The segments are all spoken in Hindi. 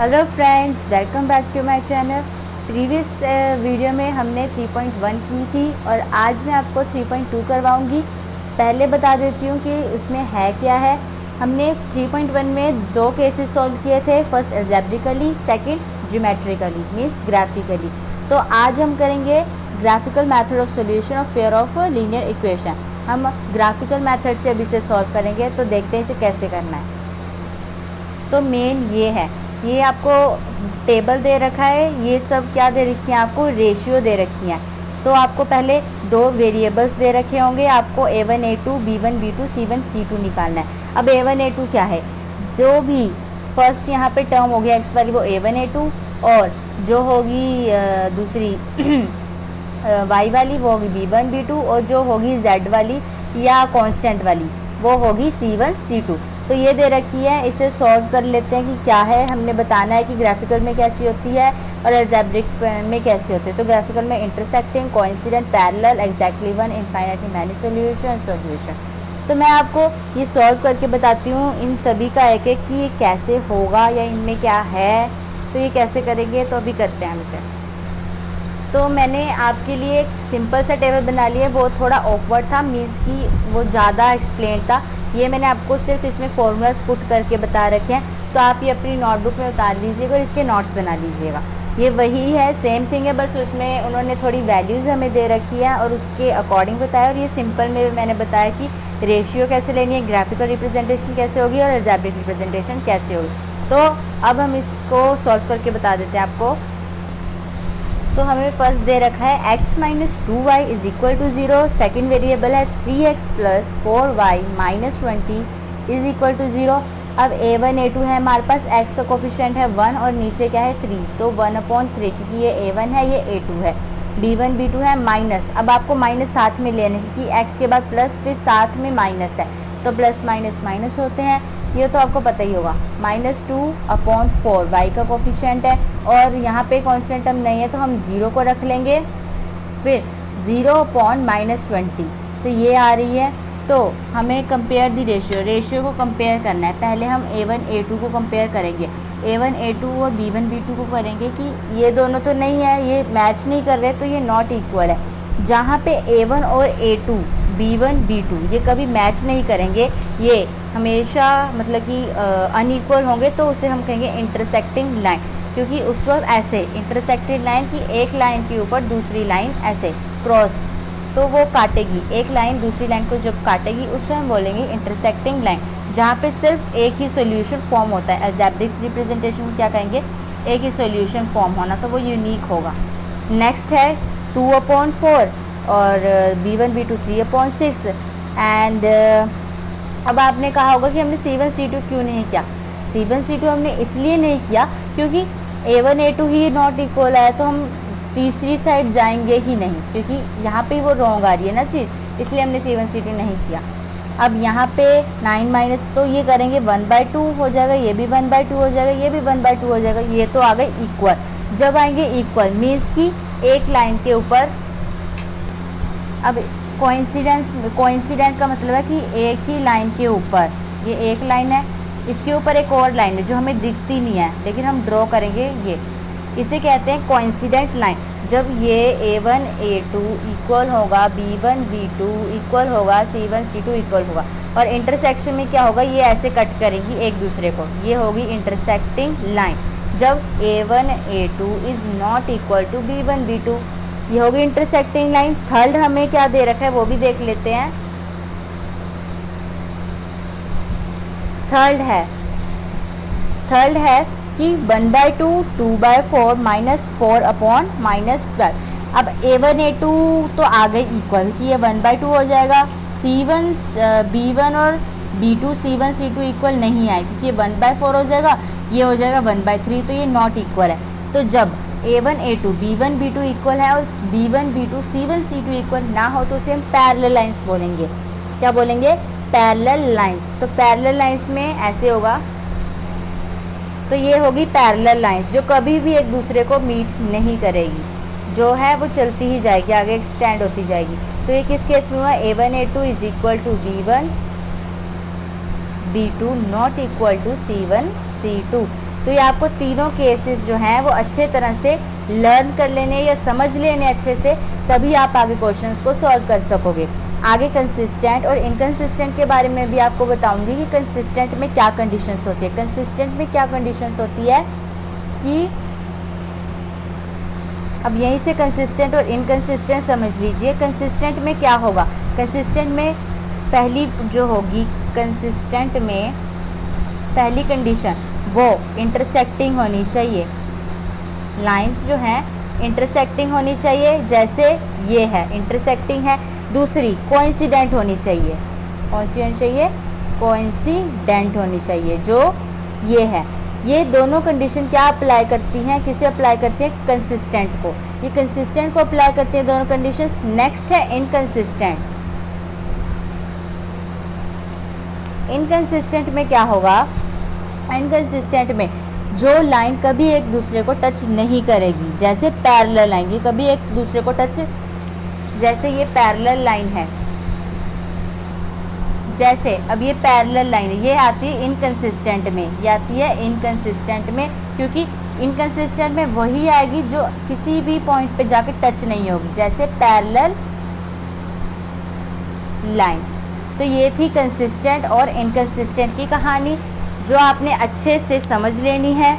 Hello friends, welcome back to my channel. Previous video में हमने 3.1 की थी और आज मैं आपको 3.2 करवाऊंगी। पहले बता देती हूँ कि उसमें है क्या है। हमने 3.1 में दो केसेस सॉल्व किए थे, first algebraically, second geometrically means graphically. तो आज हम करेंगे graphical method of solution of pair of linear equation. हम ग्राफिकल मेथड से अभी से सॉल्व करेंगे, तो देखते हैं इसे कैसे करना है। तो मेन ये है, ये आपको टेबल दे रखा है, ये सब क्या दे रखी है, आपको रेशियो दे रखी है। तो आपको पहले दो वेरिएबल्स दे रखे होंगे, आपको a1 a2 b1 b2 c1 c2 निकालना है। अब a1 a2 क्या है, जो भी फर्स्ट यहाँ पे टर्म हो गया x वाली वो a1 a2, और जो होगी दूसरी y वाली वो होगी b1 b2, और जो होगी z वाली या कांस्टेंट वाली वो होगी c1 c2। तो ये दे रखी है, इसे सॉल्व कर लेते हैं कि क्या है। हमने बताना है कि ग्राफिकल में कैसी होती है और अलजेब्रिक में कैसी होती है। तो ग्राफिकल में intersecting, coincident, parallel, exactly one, infinitely many solution. तो मैं आपको ये सॉल्व करके बताती हूँ इन सभी का एक एक कि ये कैसे होगा या इनमें क्या है, तो ये कैसे करेंगे। तो अभी करते हैं हम इसे। तो मैंने आपके लिए एक सिंपल सा टेबल बना लिया, वो थोड़ा ऑकवर्ड था, मीन्स कि वो ज़्यादा एक्सप्लेन था। ये मैंने आपको सिर्फ इसमें फॉर्मूलाज पुट करके बता रखे हैं, तो आप ये अपनी नोटबुक में उतार लीजिएगा और इसके नोट्स बना लीजिएगा। ये वही है, सेम थिंग है, बस उसमें उन्होंने थोड़ी वैल्यूज़ हमें दे रखी है और उसके अकॉर्डिंग बताया। और ये सिंपल में मैंने बताया कि रेशियो कैसे लेनी है, ग्राफिकल रिप्रेजेंटेशन कैसे होगी और अलजेब्रिक रिप्रेजेंटेशन कैसे होगी। तो अब हम इसको सॉल्व करके बता देते हैं आपको। तो हमें फर्स्ट दे रखा है x minus 2y is equal to 0। Second variable है 3x plus 4y minus 20 is equal to 0। अब a1 a2 है हमारे पास, x का कोफिशिएंट है 1 और नीचे क्या है 3, तो 1/3, क्योंकि ये a1 है ये a2 है। b1 b2 है माइनस, अब आपको माइनस साथ में लेना है क्योंकि x के बाद प्लस फिर साथ में माइनस है, तो प्लस माइनस माइनस होते हैं, ये तो आपको पता ही होगा। -2/4 y का कोफिशिएंट है, और यहाँ पे कांस्टेंट टर्म नहीं है तो हम 0 को रख लेंगे। फिर 0/-20, तो ये आ रही है। तो हमें कंपेयर दी रेशियो को कंपेयर करना है। पहले हम a1 a2 को कंपेयर करेंगे, a1 a2 और b1 b2 को करेंगे कि ये दोनों तो नहीं है, ये मैच नहीं कर रहे, तो ये नॉट इक्वल है। जहाँ पे a1 और a2 b1 b2 ये कभी मैच नहीं करेंगे, ये हमेशा मतलब कि अनइक्वल होंगे, तो उसे हम कहेंगे इंटरसेक्टिंग लाइन। क्योंकि उस वक्त ऐसे इंटरसेक्टिंग लाइन की एक लाइन के ऊपर दूसरी लाइन ऐसे क्रॉस, तो वो काटेगी, एक लाइन दूसरी लाइन को जब काटेगी उसे हम बोलेंगे इंटरसेक्टिंग लाइन। जहाँ पे सिर्फ एक ही सॉल्यूशन फॉर्म होता है, अलजेब्रिक रिप्रेजेंटेशन में क्या कहेंगे, एक ही सॉल्यूशन फॉर्म होना, तो वो यूनिक होगा। नेक्स्ट है 2/4 और b1 b2 3/6। एंड अब आपने कहा होगा कि हमने c1 c2 क्यों नहीं किया। c1 c2 हमने इसलिए नहीं किया क्योंकि a1 a2 he not equal है, तो हम तीसरी साइड जाएंगे ही नहीं, क्योंकि यहाँ पे वो रॉन्ग आ रही है ना चीज़, इसलिए हमने c1 c2 नहीं किया। अब यहाँ पे 9 माइनस, तो ये करेंगे 1/2 हो जाएगा, ये भी 1/2 हो जाएगा, ये भी 1/2 हो जाएगा, ये तो आ गए इक्वल। जब आएंगे इक्वल मीन्स कि एक लाइन के ऊपर, अब कोइंसिडेंट का मतलब है कि एक ही लाइन के ऊपर, ये एक लाइन है, इसके ऊपर एक और लाइन है जो हमें दिखती नहीं है लेकिन हम ड्रॉ करेंगे, ये इसे कहते हैं कोइंसिडेंट लाइन। जब ये a1 a2 इक्वल होगा, b1 b2 इक्वल होगा, c1 c2 इक्वल होगा, और इंटरसेक्शन में क्या होगा, ये ऐसे कट करेंगी एक दूसरे को, ये होगी इंटरसेक्टिंग लाइन। जब a1 a2 is not equal to b1 b2, ये होगी इंटरसेक्टिंग लाइन। थर्ड हमें क्या दे रखा है वो भी देख लेते हैं। थर्ड है कि 1/2 2/4 -4/-12। अब a1 a2 तो आ गए इक्वल कि ये 1/2 हो जाएगा। c1 b1 और b2 c1 c2 इक्वल नहीं आए क्योंकि ये 1/4 हो जाएगा, ये हो जाएगा 1/3, तो ये नॉट इक्वल है। तो जब a1 a2 b1 b2 equal है और b1 b2 c1 c2 equal ना हो तो उसे हम पैरेलल लाइंस बोलेंगे। क्या बोलेंगे, पैरेलल लाइंस। तो पैरेलल लाइंस में ऐसे होगा, तो ये होगी पैरेलल लाइंस जो कभी भी एक दूसरे को मीट नहीं करेगी, जो है वो चलती ही जाएगी, आगे एक्सटेंड होती जाएगी। तो ये किस केस में हुआ, a1 a2 is equal to b1 b2 not equal to c1 c2। तो ये आपको तीनों केसेस जो हैं वो अच्छे तरह से लर्न कर लेने या समझ लेने अच्छे से, तभी आप आगे क्वेश्चंस को सॉल्व कर सकोगे। आगे कंसिस्टेंट और इनकंसिस्टेंट के बारे में भी आपको बताऊंगी कि कंसिस्टेंट में क्या कंडीशंस होती है। कंसिस्टेंट में क्या कंडीशंस होती है कि अब यहीं से कंसिस्टेंट और इनकंसिस्टेंट समझ लीजिए। कंसिस्टेंट में क्या होगा, कंसिस्टेंट में पहली जो होगी, कंसिस्टेंट में पहली कंडीशन वो इंटरसेक्टिंग होनी चाहिए। लाइंस जो हैं इंटरसेक्टिंग होनी चाहिए, जैसे ये है इंटरसेक्टिंग है। दूसरी कोइंसिडेंट होनी चाहिए, कौन सी होनी चाहिए, कोइंसिडेंट होनी चाहिए, जो ये है। ये दोनों कंडीशन क्या अप्लाई करती हैं, किसे अप्लाई करती हैं, कंसिस्टेंट को। ये कंसिस्टेंट को अप्लाई करती हैं दोनों कंडीशंस। नेक्स्ट है इनकंसिस्टेंट। इनकंसिस्टेंट में क्या होगा, इनकंसिस्टेंट में जो लाइन कभी एक दूसरे को टच नहीं करेगी, जैसे पैरेलल लाइन, ये कभी एक दूसरे को टच, जैसे ये पैरेलल लाइन है, जैसे अब ये पैरेलल लाइन है, ये आती है इनकंसिस्टेंट में, ये आती है इनकंसिस्टेंट में, क्योंकि इनकंसिस्टेंट में वही आएगी जो किसी भी पॉइंट पे जाके टच नहीं होगी, जैसे पैरेलल लाइंस। तो ये थी कंसिस्टेंट और इनकंसिस्टेंट की कहानी, जो आपने अच्छे से समझ लेनी है।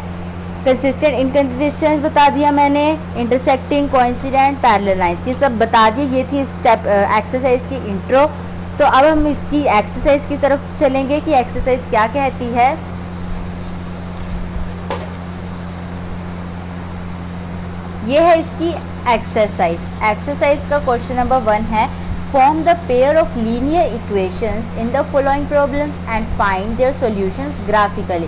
कंसिस्टेंट इनकंसिस्टेंट बता दिया मैंने, इंटरसेक्टिंग, कोइंसिडेंट, पैरेलल लाइंस, ये सब बता दिए। ये थी स्टेप एक्सरसाइज की इंट्रो। तो अब हम इसकी एक्सरसाइज की तरफ चलेंगे कि एक्सरसाइज क्या कहती है। ये है इसकी एक्सरसाइज। एक्सरसाइज का क्वेश्चन नंबर 1 है, form the pair of linear equations in the following problems and find their solutions graphically.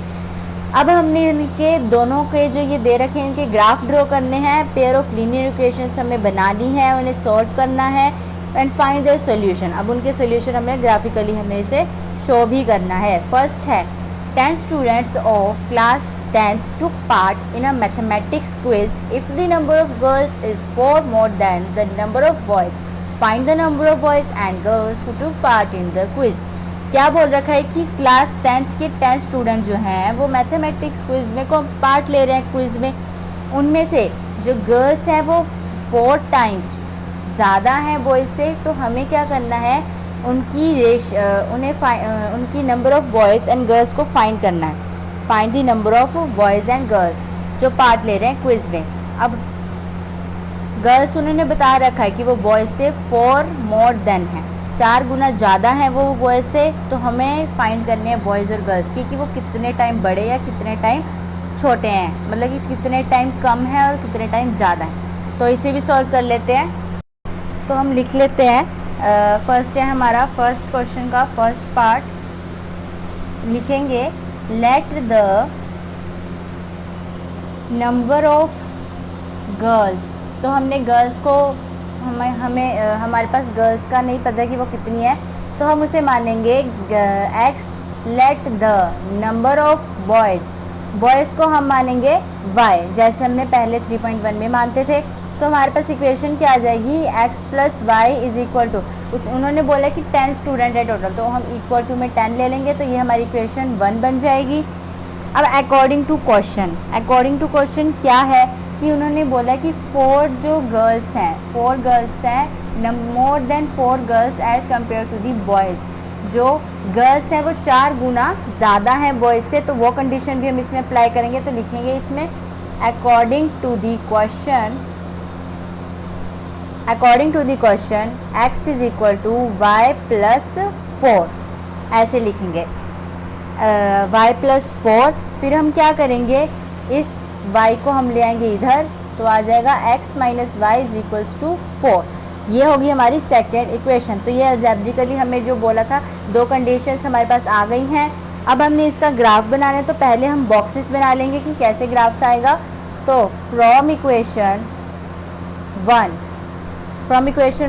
अब हमने इनके दोनों के जो ये दे रखे हैं, इनके ग्राफ ड्रॉ करने हैं। पेयर ऑफ लीनियर इक्वेशंस हमें बनानी है, उन्हें सॉल्व करना है, एंड फाइंड देयर सॉल्यूशन। अब उनके सॉल्यूशन हमें ग्राफिकली हमें इसे शो भी करना है। फर्स्ट है, 10 students of class 10th took part in a mathematics quiz. If the number of girls is 4 more than the number of boys, find the number of boys and girls who took part in the quiz. क्या बोल रखा है कि क्लास 10th के 10 स्टूडेंट जो हैं वो मैथमेटिक्स क्विज में को पार्ट ले रहे हैं क्विज में। उनमें से जो गर्ल्स हैं वो 4 टाइम्स ज़्यादा हैं बॉयज़ से, तो हमें क्या करना है, उनकी उनकी number of boys and girls को फाइंड करना है। Find the number of boys and girls जो पार्ट ले रहे हैं क्विज में। अब गर्ल्स उन्होंने बता रखा है कि वो बॉयज़ से 4 मोर देन है, 4 गुना ज़्यादा हैं वो बॉयज़ से। तो हमें फाइंड करने हैं बॉयज़ और गर्ल्स की कि वो कितने टाइम बड़े या कितने टाइम छोटे हैं, मतलब कि कितने टाइम कम है और कितने टाइम ज़्यादा है। तो इसे भी सॉल्व कर लेते हैं। तो हम लिख लेते हैं। फर्स्ट है हमारा फर्स्ट क्वेश्चन का फर्स्ट पार्ट लिखेंगे, let the number of girls. तो हमने गर्ल्स को हमारे पास गर्ल्स का नहीं पता कि वो कितनी है, तो हम उसे मानेंगे x। Let the number of boys को हम मानेंगे y, जैसे हमने पहले 3.1 में मानते थे। तो हमारे पास इक्वेशन क्या आ जाएगी, x plus y is equal to, उन्होंने बोला कि 10 स्टूडेंट है टोटल, तो हम इक्वल टू में 10 ले लेंगे, तो ये हमारी इक्वेशन 1 बन जाएगी। अब अकॉर्डिंग टू क्वेश्चन क्या है कि उन्होंने बोला कि 4 जो गर्ल्स हैं, 4 गर्ल्स हैं, more than 4 girls as compare to the boys. जो गर्ल्स हैं वो 4 गुना ज़्यादा हैं बॉयज़ से, तो वो कंडीशन भी हम इसमें अप्लाई करेंगे। तो लिखेंगे इसमें according to the question x is equal to y plus 4, ऐसे लिखेंगे y प्लस 4। फिर हम क्या करेंगे, इस y को हम ले आएंगे इधर, तो आ जाएगा x minus y is equals to 4। ये होगी हमारी सेकेंड इक्वेशन। तो ये अलजेब्रिकली हमें जो बोला था, 2 कंडीशंस हमारे पास आ गई हैं। अब हमने इसका ग्राफ बनाना है, तो पहले हम बॉक्सेस बना लेंगे कि कैसे ग्राफ्स आएगा। तो फ्रॉम इक्वेशन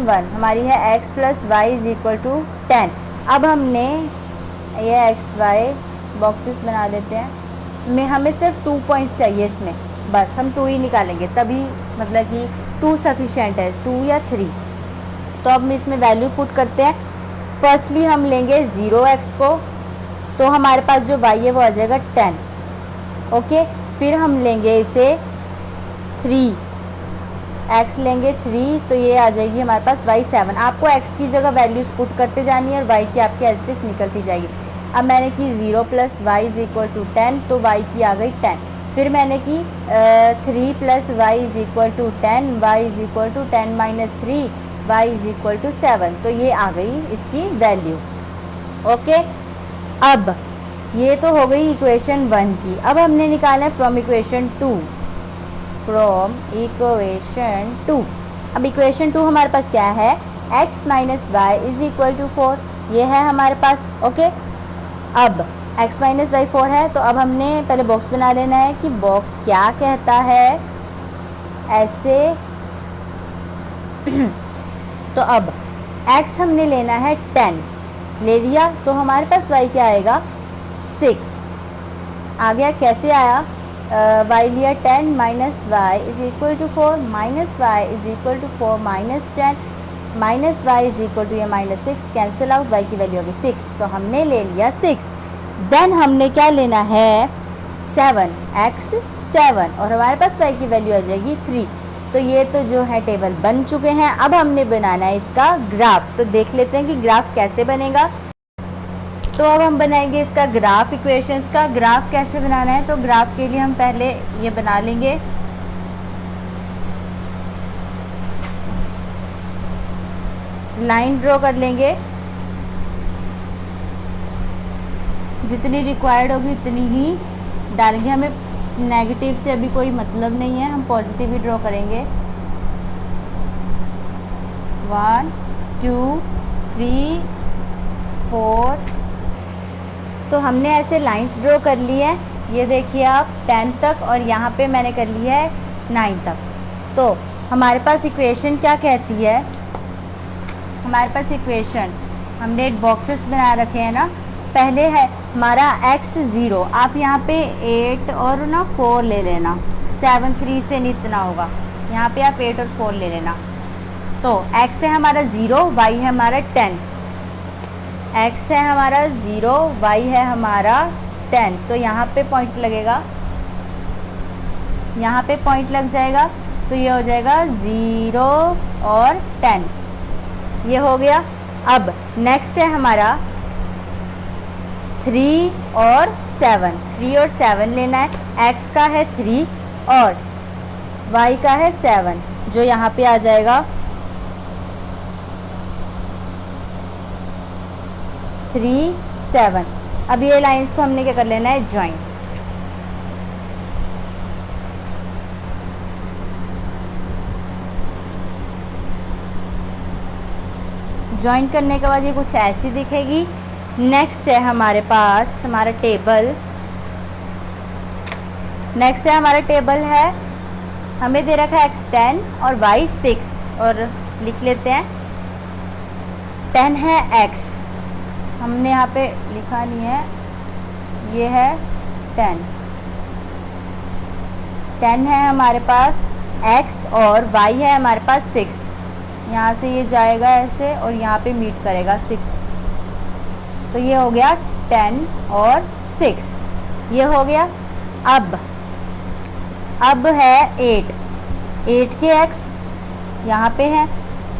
1 हमारी है x plus y is equal to 10। अब हमने ये x y बॉक्सेस बना देते हैं। हमें सिर्फ 2 पॉइंट्स चाहिए इसमें, बस हम 2 ही निकालेंगे, तभी मतलब कि 2 सफिशेंट है, 2 या 3। तो अब हम इसमें वैल्यू पुट करते हैं। फर्स्टली हम लेंगे 0x को, तो हमारे पास जो y है वो आ जाएगा 10। ओके, फिर हम लेंगे इसे 3, x लेंगे 3, तो ये आ जाएगी हमारे पास y 7। आपको x की जगह वैल्यूज पुट करते जानी है और y की आपकी एज इट इज निकलती जाएगी। अब मैंने की 0 + y = 10, तो y की आ गई 10। फिर मैंने की 3 + y = 10, y = 10 - 3, y = 7, तो ये आ गई इसकी वैल्यू। ओके, अब ये तो हो गई इक्वेशन 1 की। अब हमने निकाला है फ्रॉम इक्वेशन 2, अब इक्वेशन 2 हमारे पास क्या है, x - y = 4, ये है हमारे पास। ओके, अब x - y 4 है, तो अब हमने पहले बॉक्स बना लेना है कि बॉक्स क्या कहता है ऐसे। तो अब x हमने लेना है 10, ले लिया, तो हमारे पास y क्या आएगा 6 आ गया। कैसे आया, y लिया 10 - y = 4, -y = 4 - 10 -y = ये -6 कैंसिल आउट, y की वैल्यू होगी 6, तो हमने ले लिया 6। देन हमने क्या लेना है 7, x 7, और हमारे पास y की वैल्यू आ जाएगी 3। तो ये तो जो है टेबल बन चुके हैं। अब हमने बनाना है इसका ग्राफ, तो देख लेते हैं कि ग्राफ कैसे बनेगा। तो अब हम बनाएंगे इसका ग्राफ, इक्वेशंस का ग्राफ कैसे बनाना है। तो ग्राफ के लिए हम पहले ये बना लेंगे, लाइन ड्रॉ कर लेंगे, जितनी रिक्वायर्ड होगी उतनी ही डालेंगे। हमें नेगेटिव से अभी कोई मतलब नहीं है, हम पॉजिटिव ही ड्रॉ करेंगे। 1 2 3 4, तो हमने ऐसे लाइंस ड्रॉ कर ली है। ये देखिए आप 10 तक, और यहाँ पे मैंने कर ली है 9 तक। तो हमारे पास इक्वेशन क्या कहती है, हमारे पास इक्वेशन हमने एक बॉक्सेस बना रखे हैं ना। पहले है हमारा x 0, आप यहाँ पे 8 और ना 4 ले लेना, 7 3 से नहीं इतना होगा, यहाँ पे आप 8 और 4 ले लेना। तो x है हमारा 0, y है हमारा 10, x है हमारा 0, y है हमारा 10, तो यहाँ पे पॉइंट लगेगा, यहाँ पे पॉइंट लग जाएगा, तो ये हो जाएगा 0 और 10, ये हो गया। अब नेक्स्ट है हमारा 3 और 7, 3 और 7 लेना है। x का है 3 और y का है 7, जो यहाँ पे आ जाएगा 3 7। अब ये लाइंस को हमने क्या कर लेना है, ज्वाइन। ज्वाइन करने के बाद ये कुछ ऐसी दिखेगी। नेक्स्ट है हमारे पास हमारा टेबल, नेक्स्ट है हमारा टेबल है, हमें दे रखा है x 10 और y 6, और लिख लेते हैं 10 है x, हमने यहाँ पे लिखा नहीं है, ये है 10 है हमारे पास x, और y है हमारे पास 6, यहाँ से ये जाएगा ऐसे और यहाँ पे मीट करेगा 6, तो ये हो गया 10 और 6, ये हो गया। अब है 8 के x यहाँ पे हैं,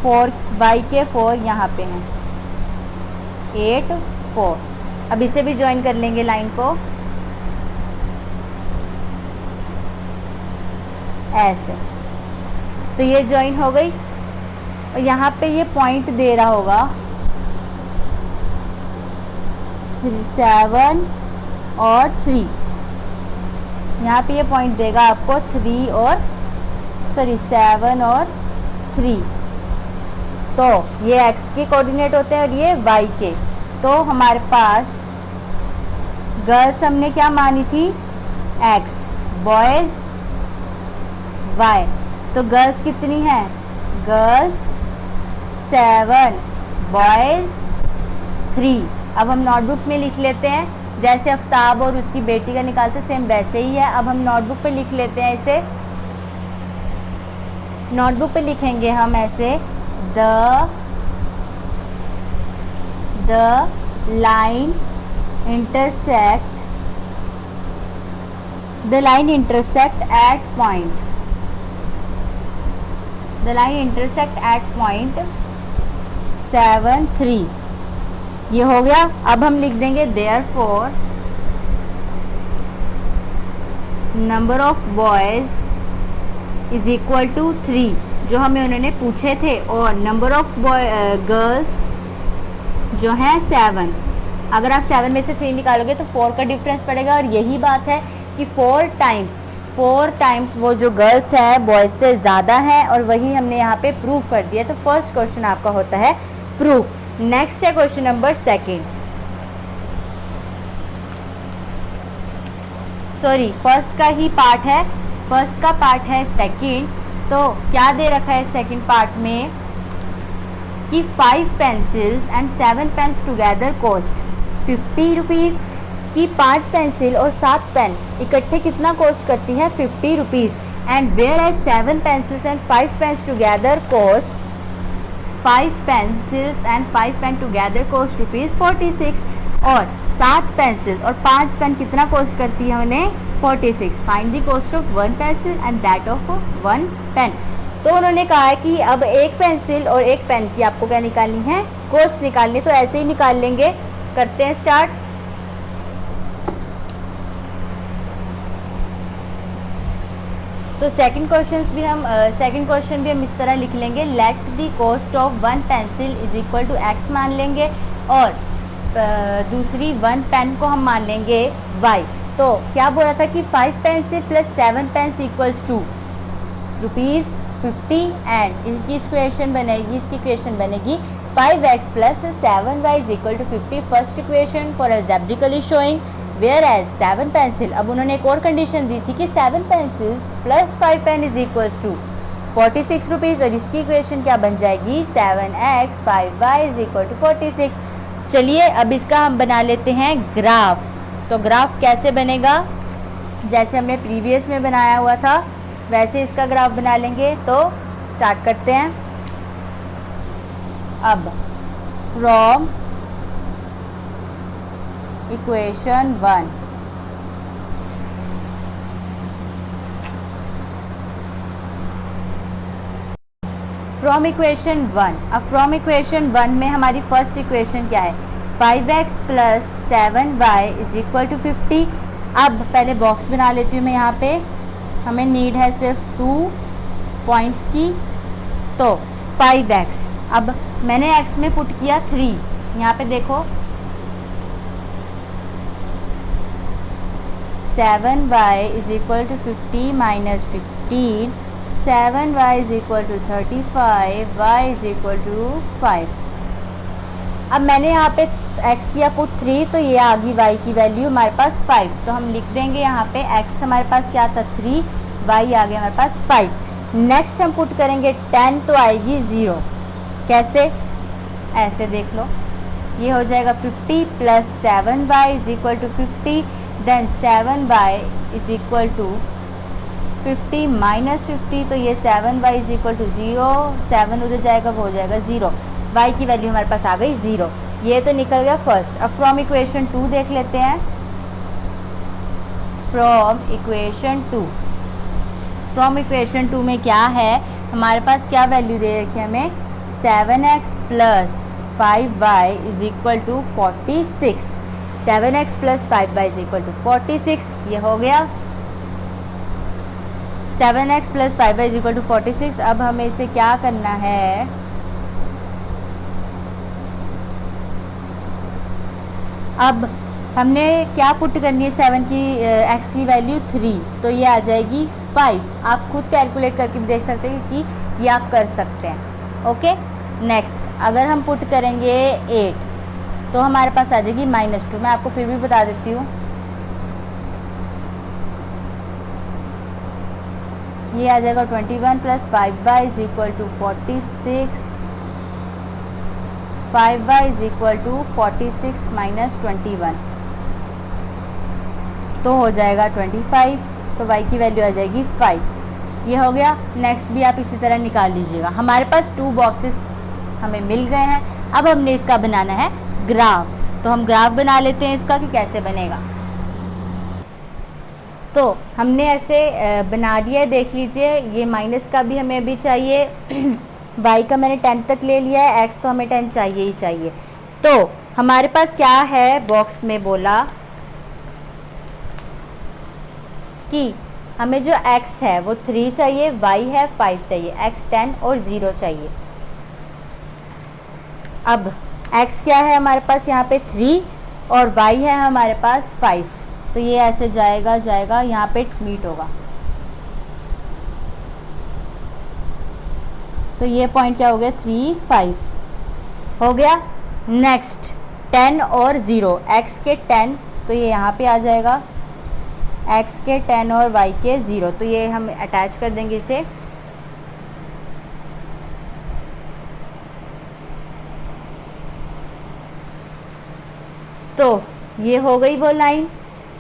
4 y के 4 यहाँ पे हैं, 8 4। अब इसे भी ज्वाइन कर लेंगे लाइन को ऐसे, तो ये ज्वाइन हो गई। और यहाँ पे ये पॉइंट दे रहा होगा 7 और 3, यहाँ पे ये पॉइंट देगा आपको 7 और 3, तो ये x के कोऑर्डिनेट होते हैं और ये y के। तो हमारे पास गर्ल्स हमने क्या मानी थी x, बॉयज़ y, तो गर्ल्स कितनी हैं, गर्ल्स 7, बॉयज़ 3। अब हम नोटबुक में लिख लेते हैं, जैसे आफ्ताब और उसकी बेटी का निकालते सेम वैसे ही है। अब हम नोटबुक पे लिख लेते हैं, इसे नोटबुक पे लिखेंगे हम ऐसे, the line intersect the line intersect at point, the line intersect at point 7 3, ये हो गया। अब हम लिख देंगे therefore number of boys is equal to 3, जो हमें उन्होंने पूछे थे, और नंबर ऑफ गर्ल्स जो हैं 7। अगर आप 7 में से 3 निकालोगे तो 4 का डिफरेंस पड़ेगा, और यही बात है कि 4 टाइम्स वो जो गर्ल्स है बॉयज से ज़्यादा है, और वही हमने यहाँ पे प्रूव कर दिया। तो फर्स्ट क्वेश्चन आपका होता है प्रूफ। नेक्स्ट है क्वेश्चन नंबर फर्स्ट का ही पार्ट है, फर्स्ट का पार्ट है सेकंड। तो क्या दे रखा है सेकंड पार्ट में कि 5 pencils and 7 pens together cost 50 rupees, कि 5 पेंसिल और 7 पेन इकट्ठे कितना कॉस्ट करती है 50 rupees, and where as 7 pencils and 5 pens together cost 5 pencils and 5 pen together cost rupees 46, और 7 पेंसिल और 5 पेन कितना कॉस्ट करती है उन्हें 46। Find the cost of 1 pencil and that of 1 pen. तो उन्होंने कहा है कि अब एक पेंसिल और एक पेन की आपको क्या निकालनी है, कॉस्ट निकालनी। तो ऐसे ही निकाल लेंगे, करते हैं स्टार्ट। तो सेकंड क्वेश्चन भी हम इस तरह लिख लेंगे, let the cost of 1 pencil is equal to x मान लेंगे, और दूसरी 1 पेन को हम मान लेंगे y। तो क्या बोला था कि 5 pencil plus 7 pens equals to rupees 50, and इसकी इक्वेशन बनेगी 5x plus 7y is equal to 50। First equation for algebraically showing where as 7 pencil. अब उन्होंने एक और कंडीशन दी थी कि 7 pencils plus 5 pen is equals to 46 rupees, और इसकी इक्वेशन क्या बन जाएगी 7x 5y is equal to 46। चलिए अब इसका हम बना लेते हैं ग्राफ। तो ग्राफ कैसे बनेगा, जैसे हमने प्रीवियस में बनाया हुआ था वैसे इसका ग्राफ बना लेंगे। तो स्टार्ट करते हैं। अब फ्रॉम इक्वेशन 1, फ्रॉम इक्वेशन 1, अब फ्रॉम इक्वेशन 1 में हमारी फर्स्ट इक्वेशन क्या है 5x plus 7y is equal to 50। अब पहले बॉक्स बना लेती हूँ मैं, यहाँ पे हमें नीड है सिर्फ 2 पॉइंट्स की। तो 5x, अब मैंने x में पुट किया 3, यहाँ पे देखो 7y is equal to 50 minus 15, 7y is equal to 35, y is equal to 5। अब मैंने यहाँ पे x किया पुट 3, तो ये आ गई y की वैल्यू हमारे पास 5। तो हम लिख देंगे यहाँ पे x हमारे पास क्या था 3, y आ गया हमारे पास 5। नेक्स्ट हम पुट करेंगे 10, तो आएगी 0। कैसे, ऐसे देख लो, ये हो जाएगा 50 plus 7y is equal to 50, then 7y is equal to 50 minus 50, तो ये 7y इज इक्वल टू 0, 7 उधर जाएगा वो हो जाएगा 0, y की वैल्यू हमारे पास आ गई 0। ये तो निकल गया फर्स्ट। अब फ्रॉम इक्वेशन 2 देख लेते हैं। फ्रॉम इक्वेशन 2 में क्या है हमारे पास, क्या वैल्यू दे रखी है हमें 7x plus 5y is equal to 46, 7x plus 5y is equal to 46। ये हो गया 7x plus 5y is equal to 46। अब हमें इसे क्या करना है, अब हमने क्या पुट करनी है 7 की x की वैल्यू 3, तो ये आ जाएगी 5। आप खुद कैलकुलेट करके देख सकते हैं कि ये आप कर सकते हैं। ओके, नेक्स्ट अगर हम पुट करेंगे 8, तो हमारे पास आ जाएगी -2। मैं आपको फिर भी बता देती हूँ, ये आ जाएगा 21 plus 5y is equal to 46, 5y is equal to 46 minus 21, तो हो जाएगा 25। तो y की वैल्यू आ जाएगी 5। ये हो गया। नेक्स्ट भी आप इसी तरह निकाल लीजिएगा। हमारे पास 2 बॉक्सेस हमें मिल गए हैं। अब हमने इसका बनाना है ग्राफ। तो हम ग्राफ बना लेते हैं इसका कि कैसे बनेगा। तो हमने ऐसे बना दिया है, देख लीजिए। ये माइनस का भी हमें अभी चाहिए y का मैंने 10 तक ले लिया है, x तो हमें 10 चाहिए ही चाहिए। तो हमारे पास क्या है, बॉक्स में बोला कि हमें जो x है वो 3 चाहिए, y है 5 चाहिए, x 10 और 0 चाहिए। अब x क्या है हमारे पास यहाँ पे 3 और y है हमारे पास 5, तो ये ऐसे जाएगा जाएगा, यहाँ पे मीट होगा। तो ये पॉइंट क्या हो गया, 3 5 हो गया। नेक्स्ट 10 और 0, x के 10 तो ये यहाँ पे आ जाएगा, x के 10 और y के 0, तो ये हम अटैच कर देंगे इसे। तो ये हो गई वो लाइन।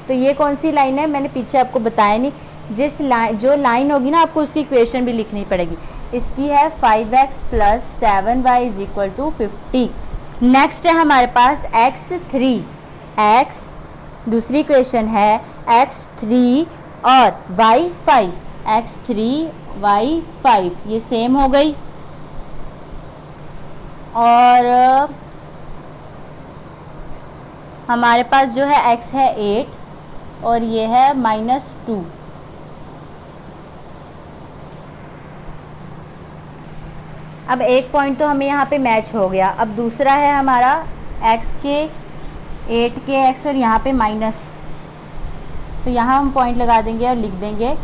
तो ये कौन सी लाइन है, मैंने पीछे आपको बताया नहीं। जिस लाइन, जो लाइन होगी ना, आपको उसकी इक्वेशन भी लिखनी पड़ेगी। इसकी है 5x + 7y = 50। नेक्स्ट है हमारे पास x3, x दूसरी इक्वेशन है x3 और y5, x3 y5 ये सेम हो गई। और हमारे पास जो है x है 8 और ये है -2। अब एक पॉइंट तो हमें यहाँ पे मैच हो गया। अब दूसरा है हमारा x के 8 के x और यहाँ पे माइनस, तो यहाँ हम पॉइंट लगा देंगे और लिख देंगे,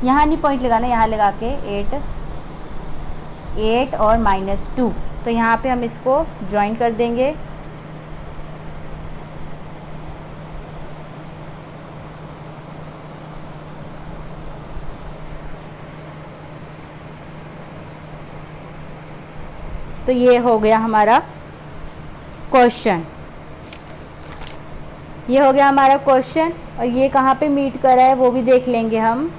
यहाँ नहीं पॉइंट लगाना, यहाँ लगा के 8 और -2, तो यहाँ पे हम इसको ज्वाइन कर देंगे। तो ये हो गया हमारा क्वेश्चन, ये हो गया हमारा क्वेश्चन। और ये कहाँ पे मीट कर रहा है वो भी देख लेंगे हम।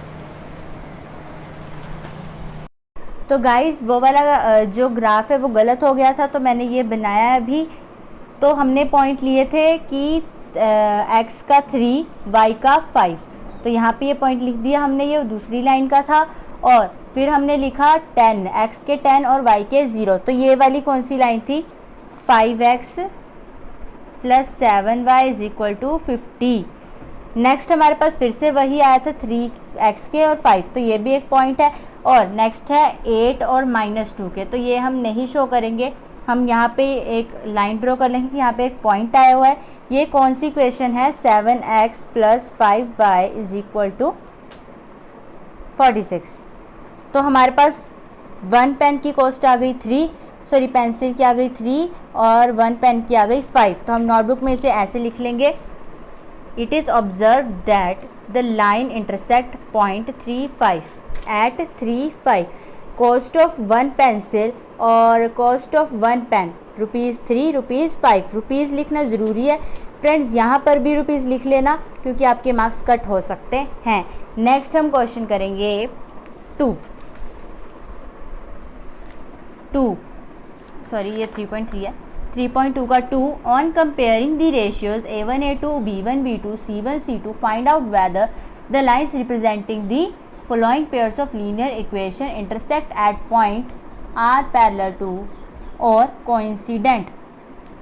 तो गाइस वो वाला जो ग्राफ है वो गलत हो गया था, तो मैंने ये बनाया है अभी। तो हमने पॉइंट लिए थे कि x का 3 y का 5, तो यहाँ पे ये पॉइंट लिख दिया हमने, ये दूसरी लाइन का था। और फिर हमने लिखा 10, x के 10 और y के 0, तो ये वाली कौन सी लाइन थी, 5x + 7y = 50। नेक्स्ट हमारे पास फिर से वही आया था 3x के और 5, तो ये भी एक पॉइंट है। और नेक्स्ट है 8 और -2 के, तो ये हम नहीं शो करेंगे, हम यहाँ पे एक लाइन ड्रॉ कर लेंगे कि यहाँ पे एक पॉइंट आया हुआ है। ये कौन सी इक्वेशन है, 7x + 5y = 46। तो हमारे पास 1 पेन की कॉस्ट आ गई 3, सॉरी पेंसिल की आ गई 3 और 1 पेन की आ गई 5। तो हम नोटबुक में इसे ऐसे लिख लेंगे, it is observe that the line intersect point 35 at 35। Cost of 1 pencil और कॉस्ट ऑफ 1 पेन ₹3, ₹5। रुपीज़ लिखना ज़रूरी है फ्रेंड्स, यहाँ पर भी रुपीज़ लिख लेना क्योंकि आपके मार्क्स कट हो सकते हैं। नेक्स्ट हम क्वेश्चन करेंगे 2, सॉरी ये 3.3 है, 3.2 का 2। On comparing the ratios A1 A2 B1 B2 C1 C2 find out whether the lines representing the following pairs of linear equation intersect at point are parallel to और कोइंसिडेंट।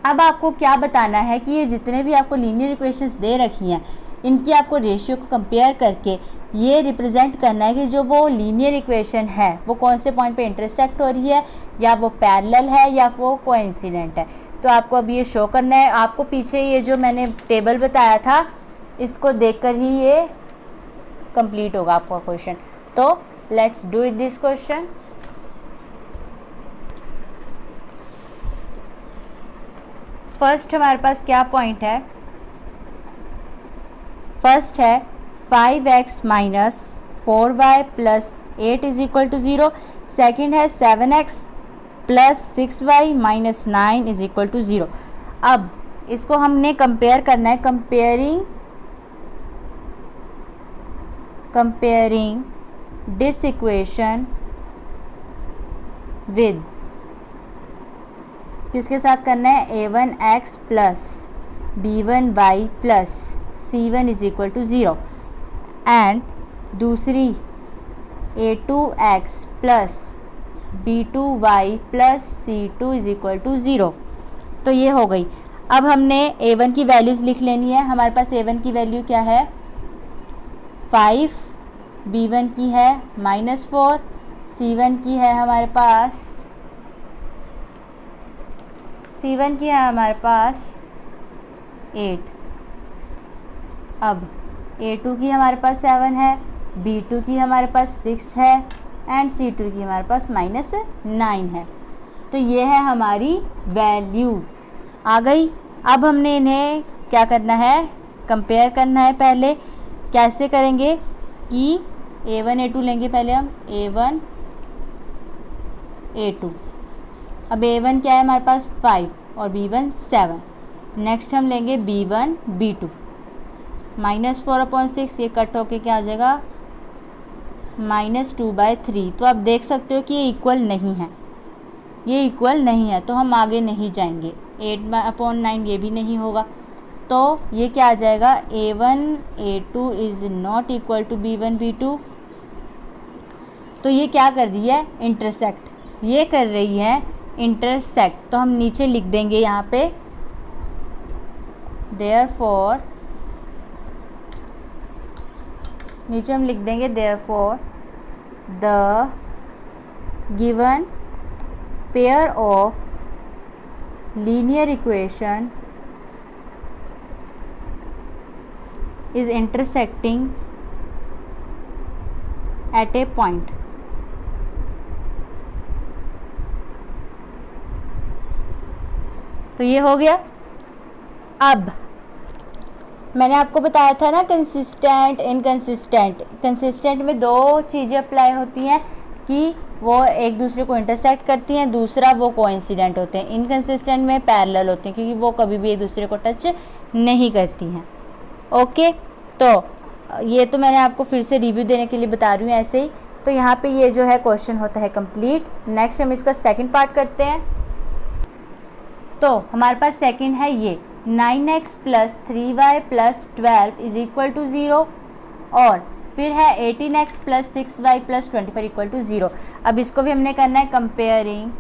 अब आपको क्या बताना है कि ये जितने भी आपको लीनियर इक्वेशंस दे रखी हैं, इनकी आपको रेशियो को कंपेयर करके ये रिप्रेजेंट करना है कि जो वो लीनियर इक्वेशन है वो कौन से पॉइंट पे इंटरसेक्ट हो रही है, या वो पैरेलल है या वो कोइंसिडेंट है। तो आपको अब ये शो करना है। आपको पीछे ये जो मैंने टेबल बताया था इसको देखकर ही ये कंप्लीट होगा आपका क्वेश्चन। तो let's do it this question. First हमारे पास क्या पॉइंट है, फर्स्ट है 5x - 4y + 8 = 0। सेकेंड है 7x + 6y - 9 = 0। अब इसको हमने कंपेयर करना है, कंपेयरिंग दिस इक्वेशन विद, किसके साथ करना है, A1x + B1y + C1 = 0। एंड दूसरी a2x plus b2y plus c2 is equal to 0। तो ये हो गई। अब हमने a1 की वैल्यूज़ लिख लेनी है। हमारे पास a1 की वैल्यू क्या है 5, b1 की है -4, c1 की है हमारे पास 8। अब a2 की हमारे पास 7 है, b2 की हमारे पास 6 है एंड c2 की हमारे पास -9 है। तो ये है हमारी वैल्यू आ गई। अब हमने इन्हें क्या करना है, कंपेयर करना है। पहले कैसे करेंगे कि a1 a2 लेंगे। पहले हम a1 a2। अब a1 क्या है हमारे पास 5 और b1 7। नेक्स्ट हम लेंगे b1 b2 -4/6, ये कट होके क्या आ जाएगा -2/3। तो आप देख सकते हो कि ये इक्वल नहीं है, ये इक्वल नहीं है, तो हम आगे नहीं जाएंगे। 8/9 ये भी नहीं होगा, तो ये क्या आ जाएगा a1 a2 is not equal to b1 b2। तो ये क्या कर रही है इंटरसेक्ट, ये कर रही है इंटरसेक्ट। तो हम नीचे लिख देंगे यहाँ पे देयरफॉर, नीचे हम लिख देंगे therefore the given pair of linear equation is intersecting at a point। तो ये हो गया। अब मैंने आपको बताया था ना कंसिस्टेंट इनकंसिस्टेंट। कंसिस्टेंट में दो चीज़ें अप्लाई होती हैं कि वो एक दूसरे को इंटरसेक्ट करती हैं, दूसरा वो कोइंसिडेंट होते हैं। इनकंसिस्टेंट में पैरेलल होते हैं क्योंकि वो कभी भी एक दूसरे को टच नहीं करती हैं। ओके, तो ये तो मैंने आपको फिर से रिव्यू देने के लिए बता रही हूँ ऐसे ही। तो यहाँ पे ये जो है क्वेश्चन होता है कंप्लीट। नेक्स्ट हम इसका सेकंड पार्ट करते हैं। तो हमारे पास सेकंड है ये 9x plus 3y plus 12 is equal to 0 और फिर है 18x plus 6y plus 24 equal to 0। अब इसको भी हमने करना है comparing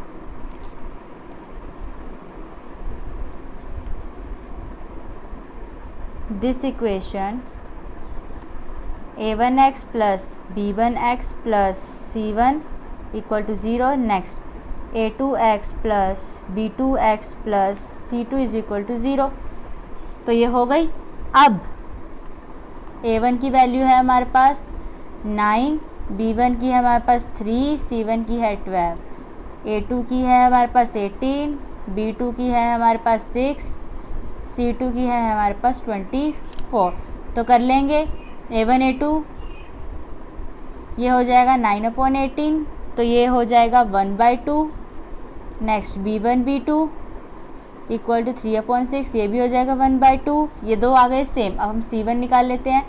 this equation a1x plus b1x plus c1 equal to 0। Next a2x plus b2x plus c2 is equal to 0। तो ये हो गई। अब a1 की वैल्यू है हमारे पास 9, b1 की है हमारे पास 3, c1 की है 12, a2 की है हमारे पास 18, b2 की है हमारे पास 6, c2 की है हमारे पास 24। तो कर लेंगे a1 a2, ये हो जाएगा 9/18, तो ये हो जाएगा 1/2। Next b1 b2 equal to 3/6, ये भी हो जाएगा 1/2। ये दो आ गए सेम। अब हम c1 निकाल लेते हैं,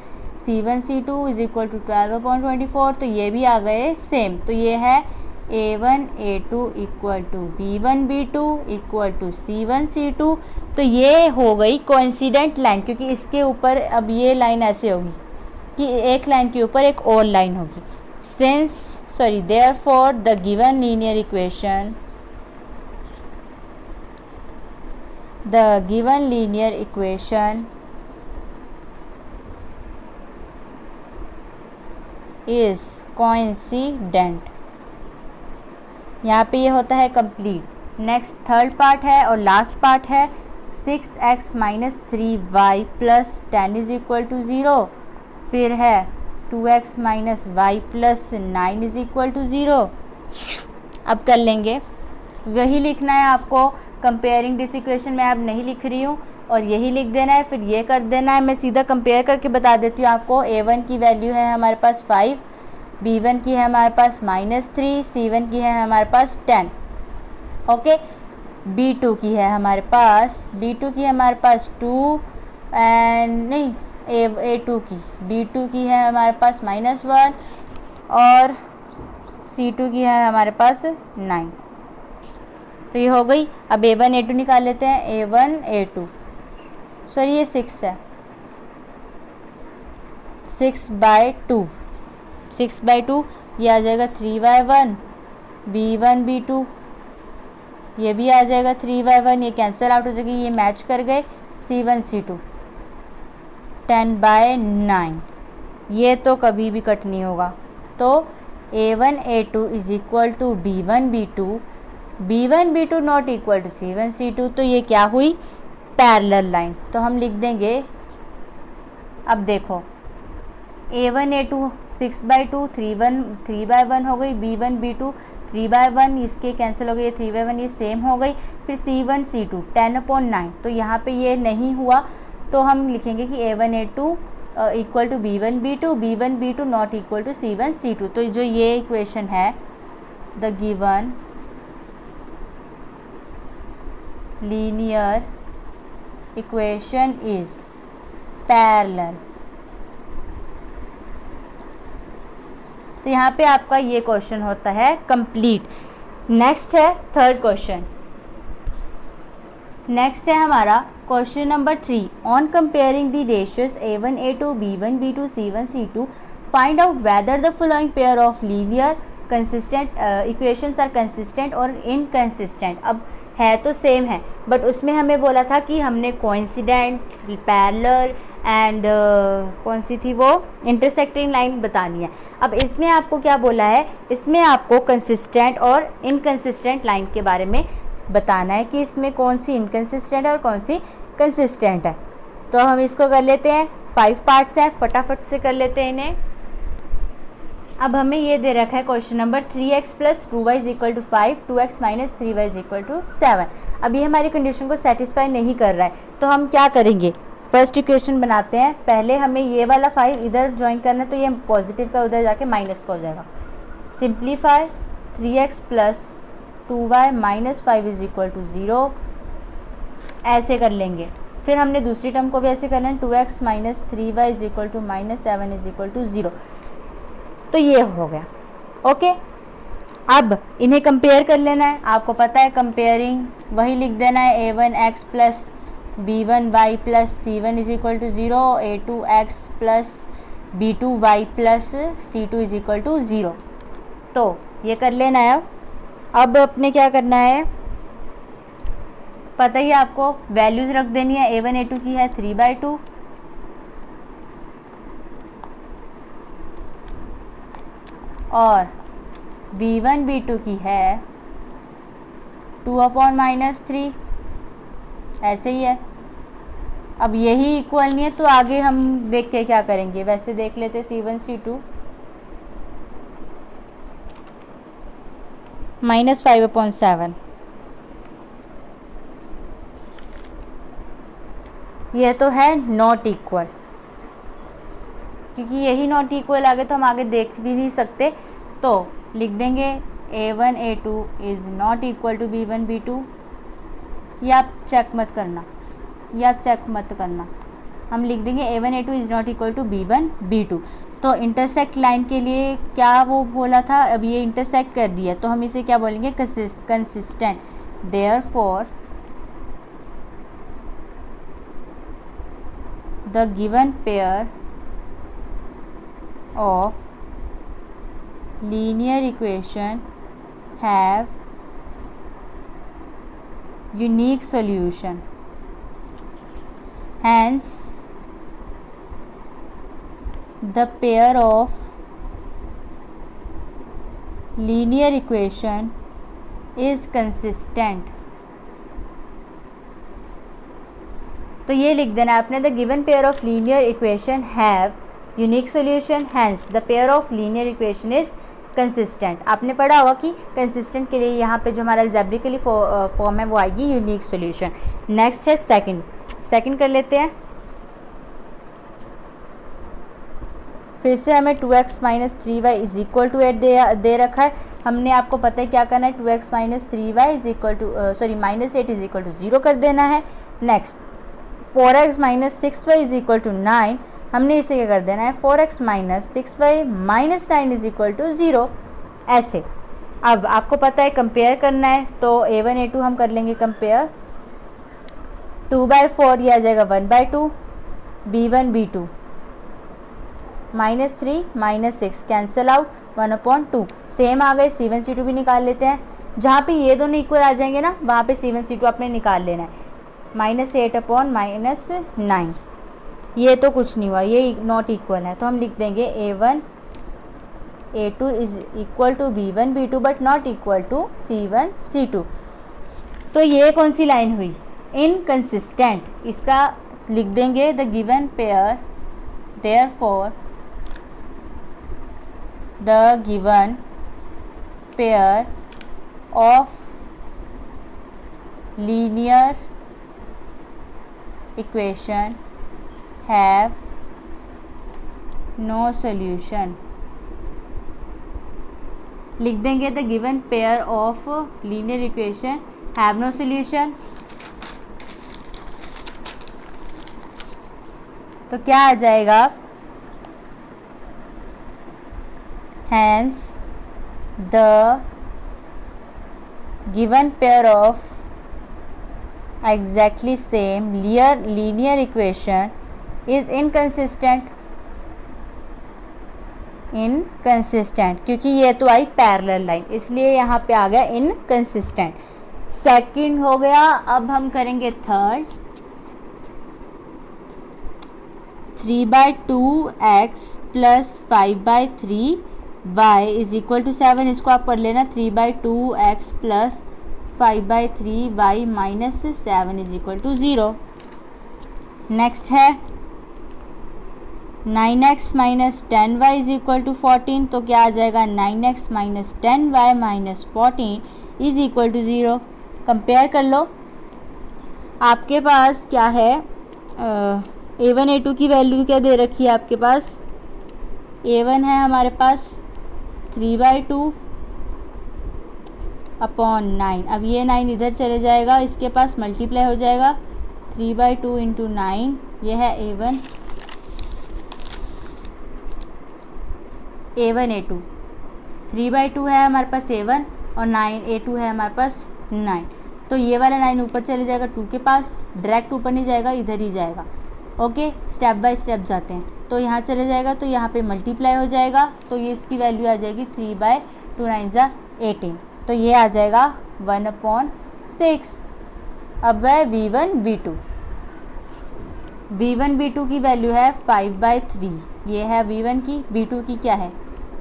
c1 c2 is equal to 12/24, तो ये भी आ गए सेम। तो ये है a1 a2 equal to b1 b2 equal to c1 c2। तो ये हो गई कोइंसिडेंट लाइन, क्योंकि इसके ऊपर अब ये लाइन ऐसे होगी कि एक लाइन के ऊपर एक और लाइन होगी। Therefore the given linear equation, the given linear equation is coincident। यहाँ पे ये होता है कंप्लीट। नेक्स्ट थर्ड पार्ट है और लास्ट पार्ट है 6x minus 3y plus 10 is equal to 0। फिर है 2x minus y plus 9 is equal to 0। अब कर लेंगे, वही लिखना है आपको। कंपेयरिंग दिस इक्वेशन मैं अब नहीं लिख रही हूँ और यही लिख देना है, फिर ये कर देना है। मैं सीधा कंपेयर करके बता देती हूँ आपको। a1 की वैल्यू है हमारे पास 5, b1 की है हमारे पास -3, c1 की है हमारे पास 10। ओके, b2 की है हमारे पास 2 एंड नहीं a2 की b2 की है हमारे पास -1 और c2 की है हमारे पास 9। तो ये हो गई। अब a1 a2 निकाल लेते हैं। a1 a2 सॉरी ये 6 है, 6/2, 6/2 ये आ जाएगा 3/1, B1 B2 ये भी आ जाएगा 3/1, ये कैंसिल आउट हो जाएगी, ये मैच कर गए, C1 C2 10/9 ये तो कभी भी कट नहीं होगा। तो A1 A2 is equal to B1 B2, B1 B2 not equal to C1 C2। तो ये क्या हुई, पैरेलल लाइन। तो हम लिख देंगे, अब देखो A1 A2 6/2, 3/1 हो गई, B1 B2 3/1, इसके कैंसिल हो गई, 3/1 ये सेम हो गई। फिर C1 C2 10/9, तो यहाँ पे ये नहीं हुआ, तो हम लिखेंगे कि A1 A2 equal to B1 B2, B1 B2 not equal to C1 C2। तो जो ये इक्वेशन है, the given linear equation is parallel. तो यहाँ पे आपका ये क्वेश्चन होता है कंप्लीट। नेक्स्ट है थर्ड क्वेश्चन। नेक्स्ट है हमारा question number 3, on comparing the ratios A1 A2 B1 B2 C1 C2 find out whether the following pair of linear consistent equations are consistent और इनकंसिस्टेंट। अब है तो सेम है, बट उसमें हमें बोला था कि हमने कोइंसिडेंट, पैरेलल एंड कौन सी थी वो, इंटरसेक्टिंग लाइन बतानी है। अब इसमें आपको क्या बोला है, इसमें आपको कंसिस्टेंट और इनकंसिस्टेंट लाइन के बारे में बताना है कि इसमें कौन सी इनकंसिस्टेंट है और कौन सी कंसिस्टेंट है। तो हम इसको कर लेते हैं, 5 पार्ट्स हैं, फटाफट से कर लेते हैं इन्हें। अब हमें ये दे रखा है question number 3x + 2y = 5, 2x - 3y = 7। अब ये हमारी कंडीशन को सेटिस्फाई नहीं कर रहा है, तो हम क्या करेंगे, फर्स्ट इक्वेशन बनाते हैं। पहले हमें ये वाला 5 इधर ज्वाइन करना है, तो ये पॉजिटिव का उधर जाके माइनस का हो जाएगा। सिंप्लीफाई 3x + 2y - 5 = 0, ऐसे कर लेंगे। फिर हमने दूसरी टर्म को भी ऐसे करना है, 2x - 3y = -7 = 0। तो ये हो गया, ओके। अब इन्हें कंपेयर कर लेना है, आपको पता है कंपेयरिंग वही लिख देना है, A1x + B1y + C1 = 0, A2x + B2y + C2 = 0। तो ये कर लेना है। अब अपने क्या करना है, पता ही आपको, वैल्यूज़ रख देनी है। A1 A2 की है 3/2, और B1 B2 की है 2/-3, ऐसे ही है। अब यही इक्वल नहीं है, तो आगे हम देख के क्या करेंगे, वैसे देख लेते C1 C2 -5/7। यह तो है नॉट इक्वल, क्योंकि यही नॉट इक्वल आगे तो हम आगे देख भी नहीं सकते। तो लिख देंगे A1 A2 is not equal to B1 B2। ये आप चेक मत करना, हम लिख देंगे A1 A2 is not equal to B1 B2। तो इंटरसेक्ट लाइन के लिए क्या वो बोला था, अब ये इंटरसेक्ट कर दिया, तो हम इसे क्या बोलेंगे, consistent. Therefore the given pair of linear equation have unique solution, hence the pair of linear equation is consistent। तो ये लिख देना आपने, the given pair of linear equation have unique solution, hence the pair of linear equation is consistent. आपने पढ़ा होगा कि कंसिस्टेंट के लिए यहाँ पे जो हमारा अलजेब्रिकली फॉर्म है वो आएगी यूनिक सोल्यूशन। नेक्स्ट है सेकंड कर लेते हैं। फिर से हमें 2x - 3y = 8 दे रखा है। हमने आपको पता है क्या करना है, 2x - 3y -8 = 0 कर देना है। नेक्स्ट 4x - 6y = 9, हमने इसे क्या कर देना है, 4x - 6y - 9 = 0, ऐसे। अब आपको पता है कंपेयर करना है, तो A1 A2 हम कर लेंगे कंपेयर। 2/4 ये आ जाएगा 1/2, B1 B2 -3 -6 cancel out, 1/2 same आ गए। C1 C2 भी निकाल लेते हैं। जहाँ पे ये दोनों इक्वल आ जाएंगे ना, वहाँ पे C1 C2 आपने निकाल लेना है। -8/-9, ये तो कुछ नहीं हुआ, ये नॉट इक्वल है, तो हम लिख देंगे A1 A2 is equal to B1 B2 but not equal to C1 C2। तो ये कौन सी लाइन हुई? इनकंसिस्टेंट। इसका लिख देंगे the given pair, therefore the given pair of linear equation have no solution. लिख देंगे the given pair of linear equation have no solution. तो क्या आ जाएगा? Hence the given pair of exactly same linear equation is inconsistent. Inconsistent क्योंकि ये तो आई पैरेलल लाइन, इसलिए यहाँ पे आ गया इनकंसिस्टेंट। सेकंड हो गया। अब हम करेंगे third. 3/2x plus 5/3y is equal to 7। इसको आप कर लेना 3/2x plus 5/3y minus 7 is equal to 0। Next है 9x minus 10y is equal to 14। तो क्या आ जाएगा? 9x minus 10y minus 14 is equal to 0। Compare कर लो। आपके पास क्या है? A1 A2 की वैल्यू क्या दे रखी है आपके पास? A1 है हमारे पास 3/2/9। अब ये 9 इधर चले जाएगा, इसके पास मल्टीप्लाई हो जाएगा 3/2 इंटू 9। ये है A1 A2। 3/2 है हमारे पास A1 और 9 A2 है हमारे पास 9। तो ये वाला 9 ऊपर चले जाएगा 2 के पास, डायरेक्ट ऊपर नहीं जाएगा, इधर ही जाएगा। ओके, स्टेप बाय स्टेप जाते हैं। तो यहाँ चले जाएगा तो यहाँ पे मल्टीप्लाई हो जाएगा, तो ये इसकी वैल्यू आ जाएगी 3/2 9 18। तो ये आ जाएगा 1/6। अब है V1 V2। V1 V2 की वैल्यू है 5/3। ये है V1 की। V2 की क्या है?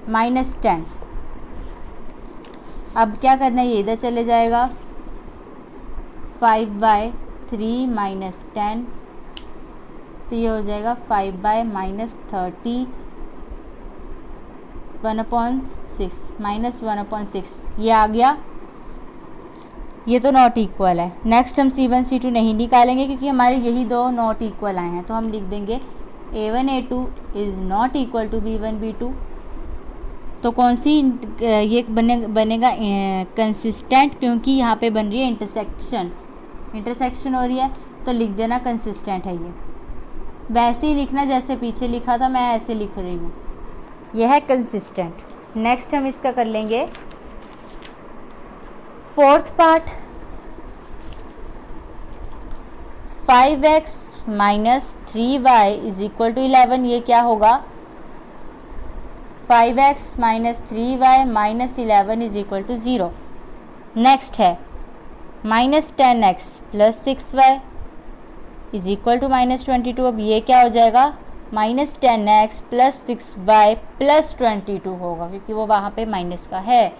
-10। अब क्या करना है? ये इधर चले जाएगा 5/3 माइनस 10, तो ये हो जाएगा 5/-30 1/6 माइनस 1/6। ये आ गया। ये तो नॉट इक्वल है। नेक्स्ट हम C1 C2 नहीं निकालेंगे क्योंकि हमारे यही दो नॉट इक्वल आए हैं, तो हम लिख देंगे A1 A2 is not equal to B1 B2। तो कौन सी ये बनेगा? कंसिस्टेंट, क्योंकि यहाँ पे बन रही है इंटरसेक्शन हो रही है, तो लिख देना कंसिस्टेंट है। ये वैसे ही लिखना जैसे पीछे लिखा था, मैं ऐसे लिख रही हूँ। यह है कंसिस्टेंट। नेक्स्ट हम इसका कर लेंगे fourth part. 5x minus 3y is equal to 11। ये क्या होगा? 5x minus 3y minus 11 is equal to 0। Next है -10x plus 6y is equal to -22। अब ये क्या हो जाएगा? -10x प्लस 6y प्लस 22 होगा, क्योंकि वो वहाँ पे माइनस का है।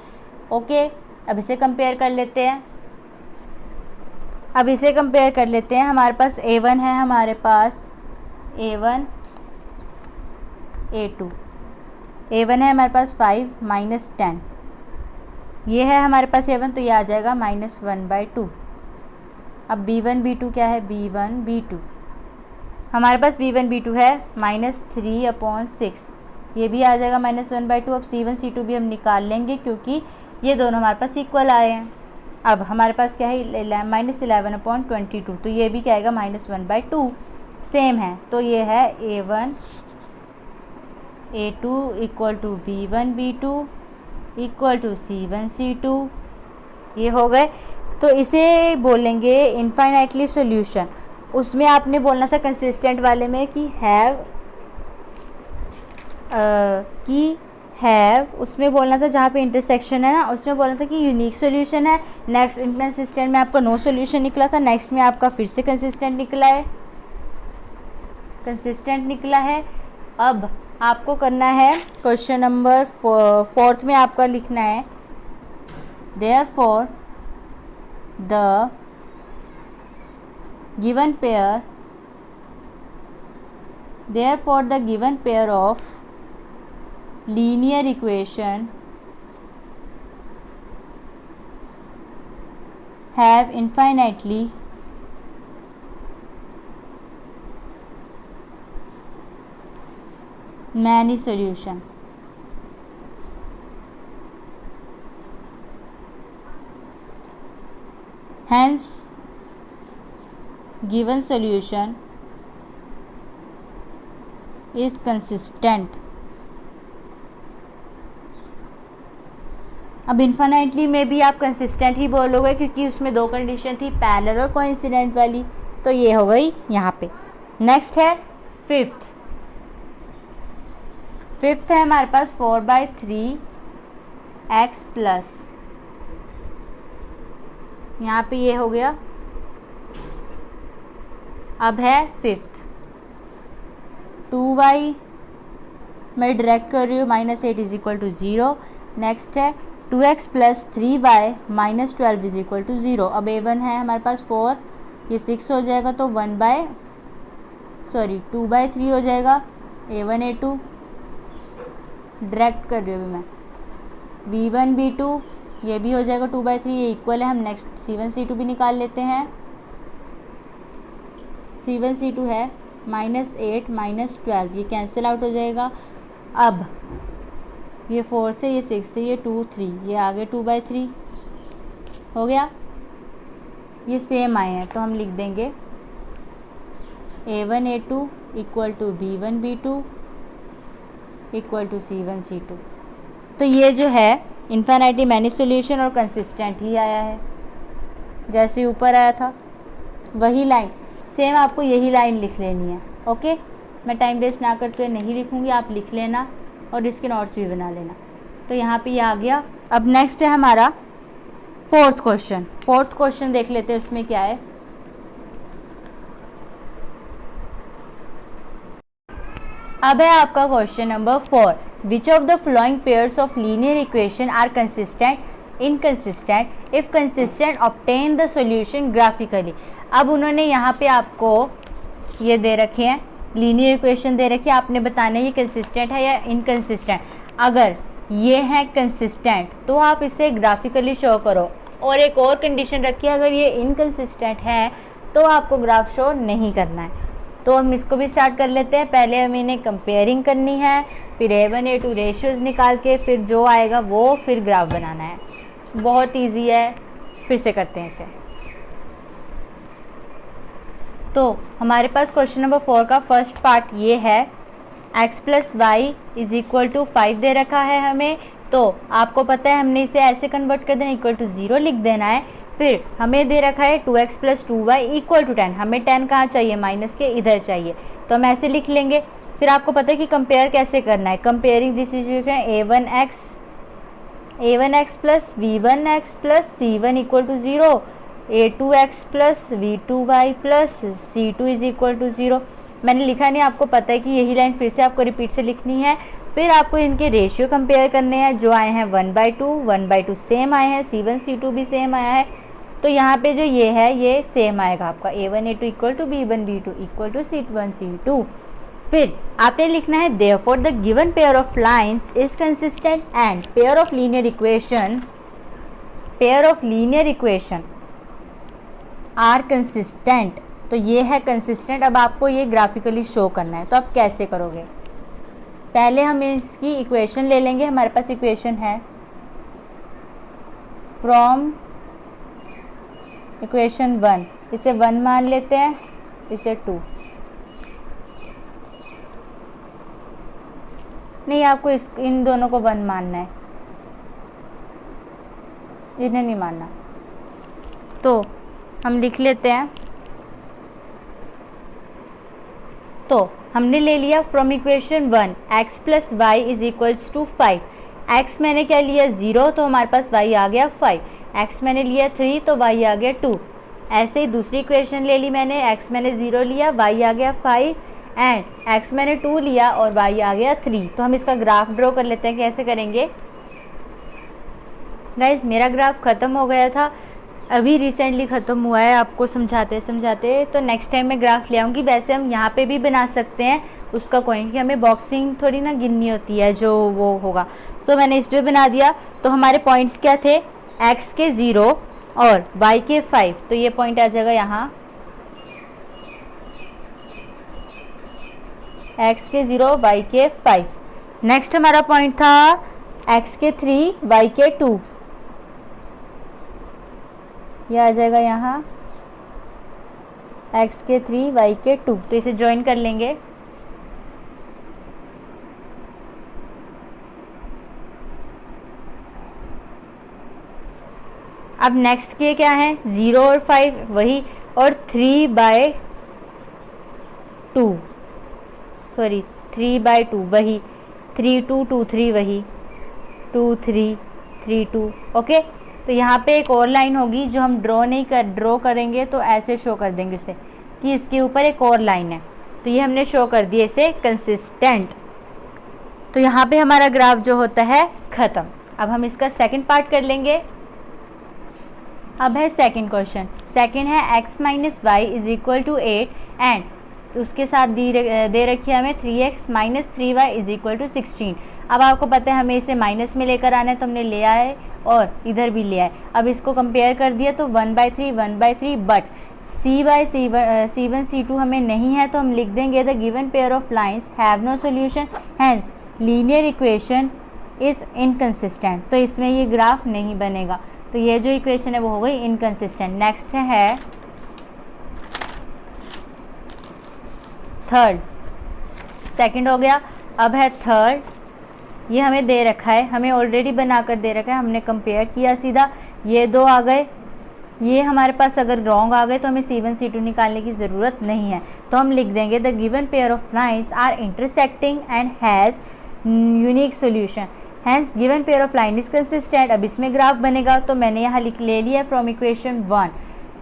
ओके, अब इसे कंपेयर कर लेते हैं। हमारे पास A1 है, हमारे पास A1 A2। A1 है हमारे पास 5 माइनस 10। ये है हमारे पास A1, तो ये आ जाएगा -1/2। अब B1 B2 क्या है? B1 B2 हमारे पास B1 B2 है -3/6। ये भी आ जाएगा -1/2। अब C1 C2 भी हम निकाल लेंगे क्योंकि ये दोनों हमारे पास इक्वल आए हैं। अब हमारे पास क्या है? -11/22। तो ये भी क्या आएगा? -1/2 सेम है। तो ये है A1 A2 equal to B1 B2 equal to C1 C2। ये हो गए। तो इसे बोलेंगे इनफाइनाइटली सॉल्यूशन। उसमें आपने बोलना था कंसिस्टेंट वाले में कि हैव कि हैव उसमें बोलना था, जहाँ पे इंटरसेक्शन है ना उसमें बोलना था कि यूनिक सॉल्यूशन है। नेक्स्ट इनकंसिस्टेंट में आपका नो सॉल्यूशन निकला था, नेक्स्ट में आपका फिर से कंसिस्टेंट निकला है, कंसिस्टेंट निकला है। अब आपको करना है क्वेश्चन नंबर 4 में आपका लिखना है therefore the given pair of linear equation have infinitely many solution. Hence given solution is consistent. अब इन्फिनिटली में भी आप कंसिस्टेंट ही बोलोगे क्योंकि उसमें दो कंडीशन थी, पैरेलल और कोइंसिडेंट वाली, तो ये हो गई यहाँ पे। नेक्स्ट है फिफ्थ है हमारे पास 4/3x प्लस, यहाँ पे ये हो गया। अब है फिफ्थ 2y मैं डायरेक्ट कर रही हूँ, -8 = 0। नेक्स्ट है 2x + 3y - 12 = 0। अब a1 है हमारे पास 4, ये 6 हो जाएगा तो 2/3 हो जाएगा। a1 a2 डायरेक्ट कर रही हूँ मैं, b1 b2 ये भी हो जाएगा 2/3, ये इक्वल है। हम नेक्स्ट c1 c2 भी निकाल लेते हैं। c1 c2 है -8 - 12, ये कैंसिल आउट हो जाएगा। अब ये 4 से, ये 6 से, ये 2 3, ये आगे 2/3 हो गया। ये सेम आए हैं तो हम लिख देंगे a1 a2 = b1 b2 = c1 c2। तो ये जो है इन्फिनिटी मैनी सॉल्यूशन और कंसिस्टेंट ही आया है, जैसे ऊपर आया था वही लाइन सेम आपको यही लाइन लिख लेनी है। ओके, मैं टाइम वेस्ट ना करते हुए नहीं लिखूँगी, आप लिख लेना और इसके नोट्स भी बना लेना। तो यहाँ पे ये आ गया। अब नेक्स्ट है हमारा फोर्थ क्वेश्चन देख लेते हैं उसमें क्या है। अब है आपका question number 4, which of the following pairs of linear equation are consistent, inconsistent, if consistent obtain the solution graphically. अब उन्होंने यहाँ पे आपको ये दे रखे हैं, लीनियर इक्वेशन दे रखी है, आपने बताना है ये कंसिस्टेंट है या इनकंसिस्टेंट। अगर ये है कंसिस्टेंट तो आप इसे ग्राफिकली शो करो, और एक और कंडीशन रखी है, अगर ये इनकंसिस्टेंट है तो आपको ग्राफ शो नहीं करना है। तो हम इसको भी स्टार्ट कर लेते हैं। पहले हम इन्हें कंपेयरिंग करनी है, फिर a1 a2 रेशियोज निकाल के फिर जो आएगा वो फिर ग्राफ बनाना है। बहुत ईजी है, फिर से करते हैं इसे। तो हमारे पास क्वेश्चन नंबर 4 का फर्स्ट पार्ट ये है, x + y = 5 दे रखा है हमें। तो आपको पता है हमने इसे ऐसे कन्वर्ट कर देना, =0 लिख देना है। फिर हमें दे रखा है 2x + 2y = 10, हमें 10 कहाँ चाहिए, माइनस के इधर चाहिए, तो हम ऐसे लिख लेंगे। फिर आपको पता है कि कंपेयर कैसे करना है, comparing this is a1x + v1x + c1 = 0, a2x + v2y + c2 = 0। मैंने लिखा नहीं, आपको पता है कि यही लाइन फिर से आपको रिपीट से लिखनी है। फिर आपको इनके रेशियो कंपेयर करने हैं, जो आए हैं 1/2 सेम आए हैं, c1 c2 भी सेम आया है। तो यहाँ पे जो ये है ये सेम आएगा आपका, a1 a2 = b1 b2 = c1 c2। फिर आपने लिखना है therefore the given pair of lines is consistent and pair of linear equation are consistent. तो ये है कंसिस्टेंट। अब आपको ये ग्राफिकली शो करना है, तो आप कैसे करोगे, पहले हम इसकी इक्वेशन ले लेंगे। हमारे पास इक्वेशन है फ्रॉम इक्वेशन 1, इसे 1 मान लेते हैं, इसे 2 नहीं, आपको इन दोनों को 1 मानना है, इन्हें नहीं मानना। तो हम लिख लेते हैं। तो हमने ले लिया from equation 1 x plus y is equals to 5। x मैंने क्या लिया 0 तो हमारे पास y आ गया 5, x मैंने लिया 3 तो y आ गया 2। ऐसे ही दूसरी इक्वेशन ले ली मैंने, x मैंने 0 लिया, y आ गया 5 एंड x मैंने 2 लिया और y आ गया 3। तो हम इसका ग्राफ ड्रॉ कर लेते हैं, कैसे करेंगे गाइस। मेरा ग्राफ ख़त्म हो गया था, अभी रिसेंटली ख़त्म हुआ है, आपको समझाते समझाते, तो नेक्स्ट टाइम मैं ग्राफ ले आऊँगी। वैसे हम यहाँ पे भी बना सकते हैं, उसका कोई कि हमें बॉक्सिंग थोड़ी ना गिननी होती है जो वो होगा। सो मैंने इस पर बना दिया। तो हमारे पॉइंट्स क्या थे, x के 0 और y के 5, तो ये पॉइंट आ जाएगा यहाँ, x के 0 y के 5। नेक्स्ट हमारा पॉइंट था x के 3 y के 2, ये आ जाएगा यहाँ x के 3 y के 2। तो इसे ज्वाइन कर लेंगे। अब नेक्स्ट के क्या है 0 और 5 वही, और 3/2 सॉरी 3/2 वही, 3 2 2 3 वही, 2 3 3 2। ओके, तो यहाँ पे एक और लाइन होगी जो हम ड्रॉ करेंगे तो ऐसे शो कर देंगे उसे कि इसके ऊपर एक और लाइन है। तो ये हमने शो कर दिया इसे कंसिस्टेंट। तो यहाँ पे हमारा ग्राफ जो होता है ख़त्म। अब हम इसका सेकंड पार्ट कर लेंगे। अब है सेकंड क्वेश्चन। सेकंड है x minus y is equal to 8 and उसके साथ दे रखी है हमें 3x minus 3y is equal to 16। अब आपको पता है हमें इसे माइनस में लेकर आना है, तो हमने ले आए और इधर भी ले आए। अब इसको कंपेयर कर दिया तो 1/3 बट C1 C2 हमें नहीं है, तो हम लिख देंगे the given pair of lines have no solution hence linear equation is inconsistent. तो इसमें ये ग्राफ नहीं बनेगा, तो ये जो इक्वेशन है वो हो गई इनकंसिस्टेंट। नेक्स्ट है थर्ड, सेकंड हो गया। अब है थर्ड, ये हमें दे रखा है, हमें ऑलरेडी बनाकर दे रखा है, हमने कंपेयर किया सीधा, ये दो आ गए। ये हमारे पास अगर रॉन्ग आ गए तो हमें C1 C2 निकालने की ज़रूरत नहीं है, तो हम लिख देंगे the given pair of lines are intersecting and has unique solution hence given pair of line is consistent. अब इसमें ग्राफ बनेगा, तो मैंने यहाँ ले लिया from equation 1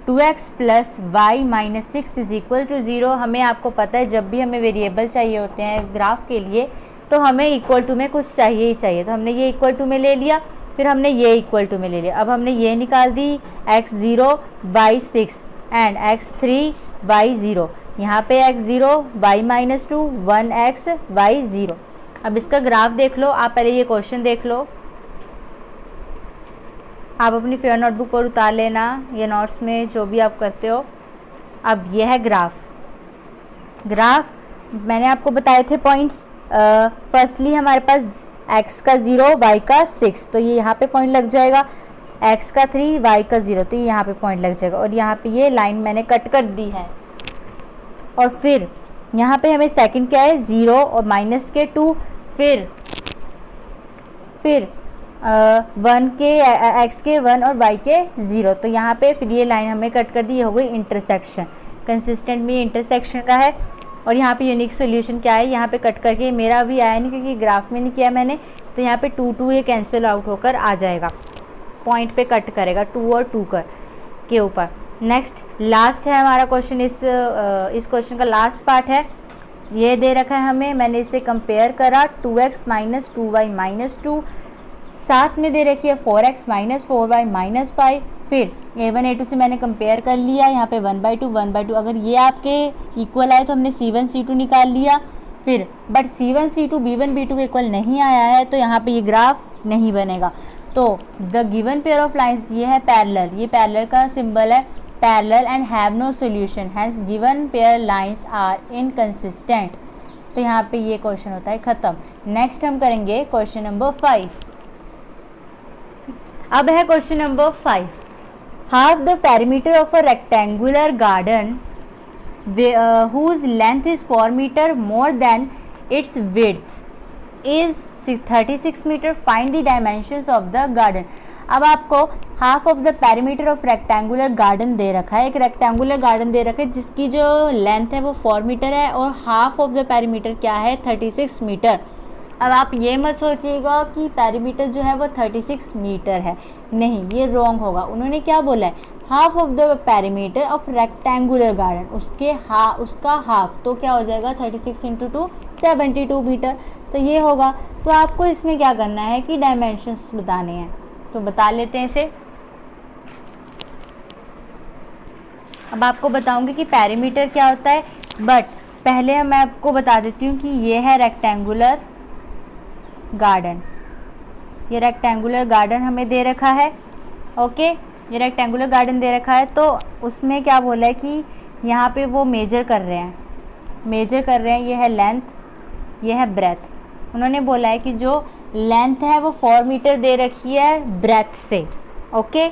2x plus y minus 6 is equal to 0। हमें आपको पता है जब भी हमें वेरिएबल चाहिए होते हैं ग्राफ के लिए तो हमें इक्वल टू में कुछ चाहिए ही चाहिए, तो हमने ये इक्वल टू में ले लिया, फिर हमने ये इक्वल टू में ले लिया। अब हमने ये निकाल दी x0 y 6 and x3 y 0, यहाँ पे x0 y minus 2 1x y 0। अब इसका ग्राफ देख लो, आप पहले ये क्वेश्चन देख लो, आप अपनी फेयर नोटबुक पर उतार लेना, ये नोट्स में जो भी आप करते हो। अब ये है ग्राफ मैंने आपको बताए थे पॉइंट्स। फर्स्टली हमारे पास x का 0 y का 6, तो ये यहाँ पे पॉइंट लग जाएगा, x का 3 y का 0, तो ये यहाँ पे पॉइंट लग जाएगा, और यहाँ पे ये लाइन मैंने कट कर दी है। और फिर यहाँ पे हमें सेकंड क्या है 0 और माइनस के 2, फिर 1 के x के 1 और y के 0, तो यहाँ पे फिर ये लाइन हमें कट कर दी, ये हो गई इंटरसेक्शन। कंसिस्टेंट में इंटरसेक्शन का है। और यहाँ पे यूनिक सॉल्यूशन क्या है, यहाँ पे कट करके मेरा अभी आया नहीं क्योंकि ग्राफ में नहीं किया मैंने, तो यहाँ पे 2 ये कैंसिल आउट होकर आ जाएगा, पॉइंट पे कट करेगा 2 और 2 के ऊपर। नेक्स्ट लास्ट है हमारा क्वेश्चन, इस क्वेश्चन का लास्ट पार्ट है। ये दे रखा है हमें, मैंने इसे कंपेयर करा 2x माइनस 2y माइनस 2, साथ में दे रखी है 4x माइनस 4y माइनस 5। फिर a1 a2 से मैंने कंपेयर कर लिया, यहाँ पे 1/2 अगर ये आपके इक्वल आए तो हमने C1 C2 निकाल लिया। फिर but C1 C2 B1 B2 के इक्वल नहीं आया है, तो यहाँ पे ये ग्राफ नहीं बनेगा। तो the given pair of lines ये है पैरेलल, ये पैरेलल का सिंबल है, parallel and have no solution hence given pair lines are inconsistent. तो यहाँ पे ये क्वेश्चन होता है ख़त्म। नेक्स्ट हम करेंगे क्वेश्चन नंबर 5। अब है question number 5। Half the perimeter of a rectangular garden whose length is 4 meter more than its width is 36 meter. Find the dimensions of the garden. अब आपको half of the perimeter of rectangular garden दे रखा है, एक रेक्टेंगुलर गार्डन दे रखा है जिसकी जो लेंथ है वो 4 मीटर है और हाफ ऑफ द पेरीमीटर क्या है 36 मीटर। अब आप ये मत सोचिएगा कि पेरीमीटर जो है वो 36 मीटर है, नहीं, ये रॉन्ग होगा। उन्होंने क्या बोला है, half of the perimeter of rectangular garden, उसका हाफ, तो क्या हो जाएगा 36 इंटू 2 72 मीटर, तो ये होगा। तो आपको इसमें क्या करना है कि डायमेंशंस बताने हैं, तो बता लेते हैं इसे। अब आपको बताऊंगी कि पेरीमीटर क्या होता है, बट पहले मैं आपको बता देती हूँ कि ये है रेक्टेंगुलर गार्डन, ये रेक्टेंगुलर गार्डन हमें दे रखा है। ओके, ये रेक्टेंगुलर गार्डन दे रखा है, तो उसमें क्या बोला है कि यहाँ पे वो मेजर कर रहे हैं, ये है लेंथ, ये है ब्रेथ। उन्होंने बोला है कि जो लेंथ है वो 4 मीटर दे रखी है ब्रेथ से। ओके,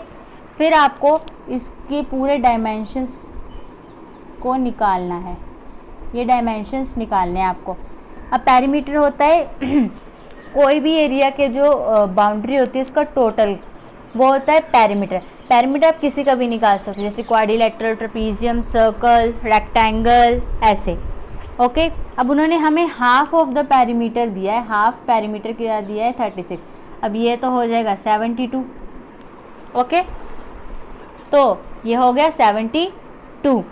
फिर आपको इसके पूरे डायमेंशंस को निकालना है, ये डायमेंशंस निकालने हैं आपको। अब पेरीमीटर होता है कोई भी एरिया के जो बाउंड्री होती है उसका टोटल, वो होता है पेरीमीटर। पेरीमीटर आप किसी का भी निकाल सकते हैं, जैसे क्वाड्रिलेटरल, ट्रेपीजियम, सर्कल, रेक्टेंगल, ऐसे। ओके, अब उन्होंने हमें हाफ ऑफ द पेरीमीटर दिया है, हाफ पेरीमीटर क्या दिया है 36। अब ये तो हो जाएगा 72। ओके, तो ये हो गया 72।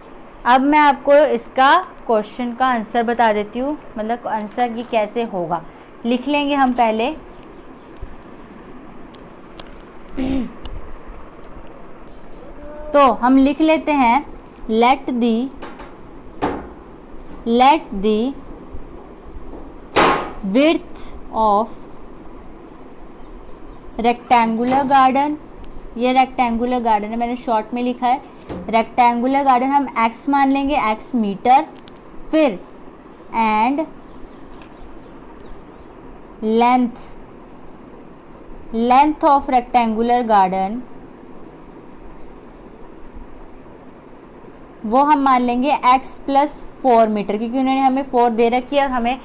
अब मैं आपको इसका क्वेश्चन का आंसर बता देती हूँ, मतलब आंसर ये कैसे होगा। लिख लेंगे हम पहले, तो हम लिख लेते हैं let the width of rectangular garden, ये रेक्टेंगुलर गार्डन है, मैंने शॉर्ट में लिखा है रेक्टेंगुलर गार्डन, हम x मान लेंगे, x मीटर, फिर and length of rectangular garden वो हम मान लेंगे x प्लस 4 मीटर, क्योंकि उन्होंने हमें 4 दे रखी है और हमें,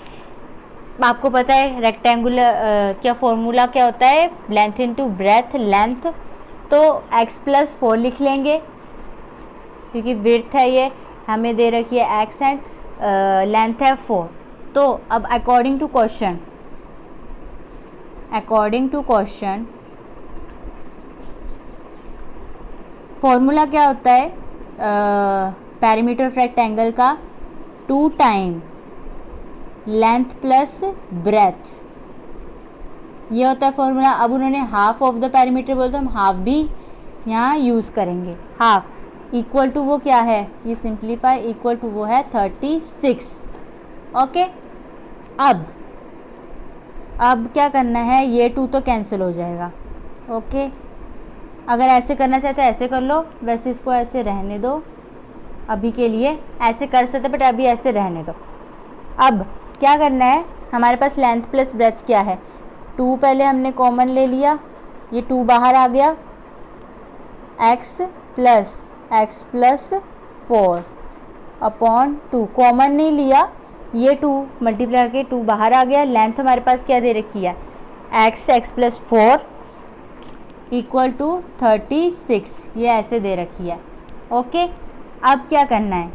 आपको पता है रेक्टेंगुलर क्या फॉर्मूला क्या होता है, लेंथ इनटू ब्रेथ, लेंथ, तो x प्लस 4 लिख लेंगे क्योंकि विड्थ है, ये हमें दे रखी है x एंड लेंथ है 4। तो अब अकॉर्डिंग टू क्वेश्चन फॉर्मूला क्या होता है पेरीमीटर ऑफ रेक्टेंगल का 2 टाइम लेंथ प्लस ब्रेथ, ये होता है फॉर्मूला। अब उन्होंने हाफ ऑफ द पेरीमीटर बोलते, हम हाफ भी यहाँ यूज़ करेंगे। हाफ इक्वल टू वो क्या है, ये सिंप्लीफाई, इक्वल टू वो है 36। ओके, अब क्या करना है, ये 2 तो कैंसिल हो जाएगा। ओके, अगर ऐसे करना चाहते ऐसे कर लो, वैसे इसको ऐसे रहने दो, अभी के लिए ऐसे कर सकते बट अभी ऐसे रहने दो। अब क्या करना है, हमारे पास लेंथ प्लस ब्रेथ क्या है, 2 पहले हमने कॉमन ले लिया, ये 2 बाहर आ गया, x प्लस 4 अपॉन 2 कॉमन नहीं लिया, ये 2 मल्टीप्लाई करके 2 बाहर आ गया। लेंथ हमारे पास क्या दे रखी है x प्लस 4 इक्वल टू 36, ये ऐसे दे रखी है। ओके, अब क्या करना है,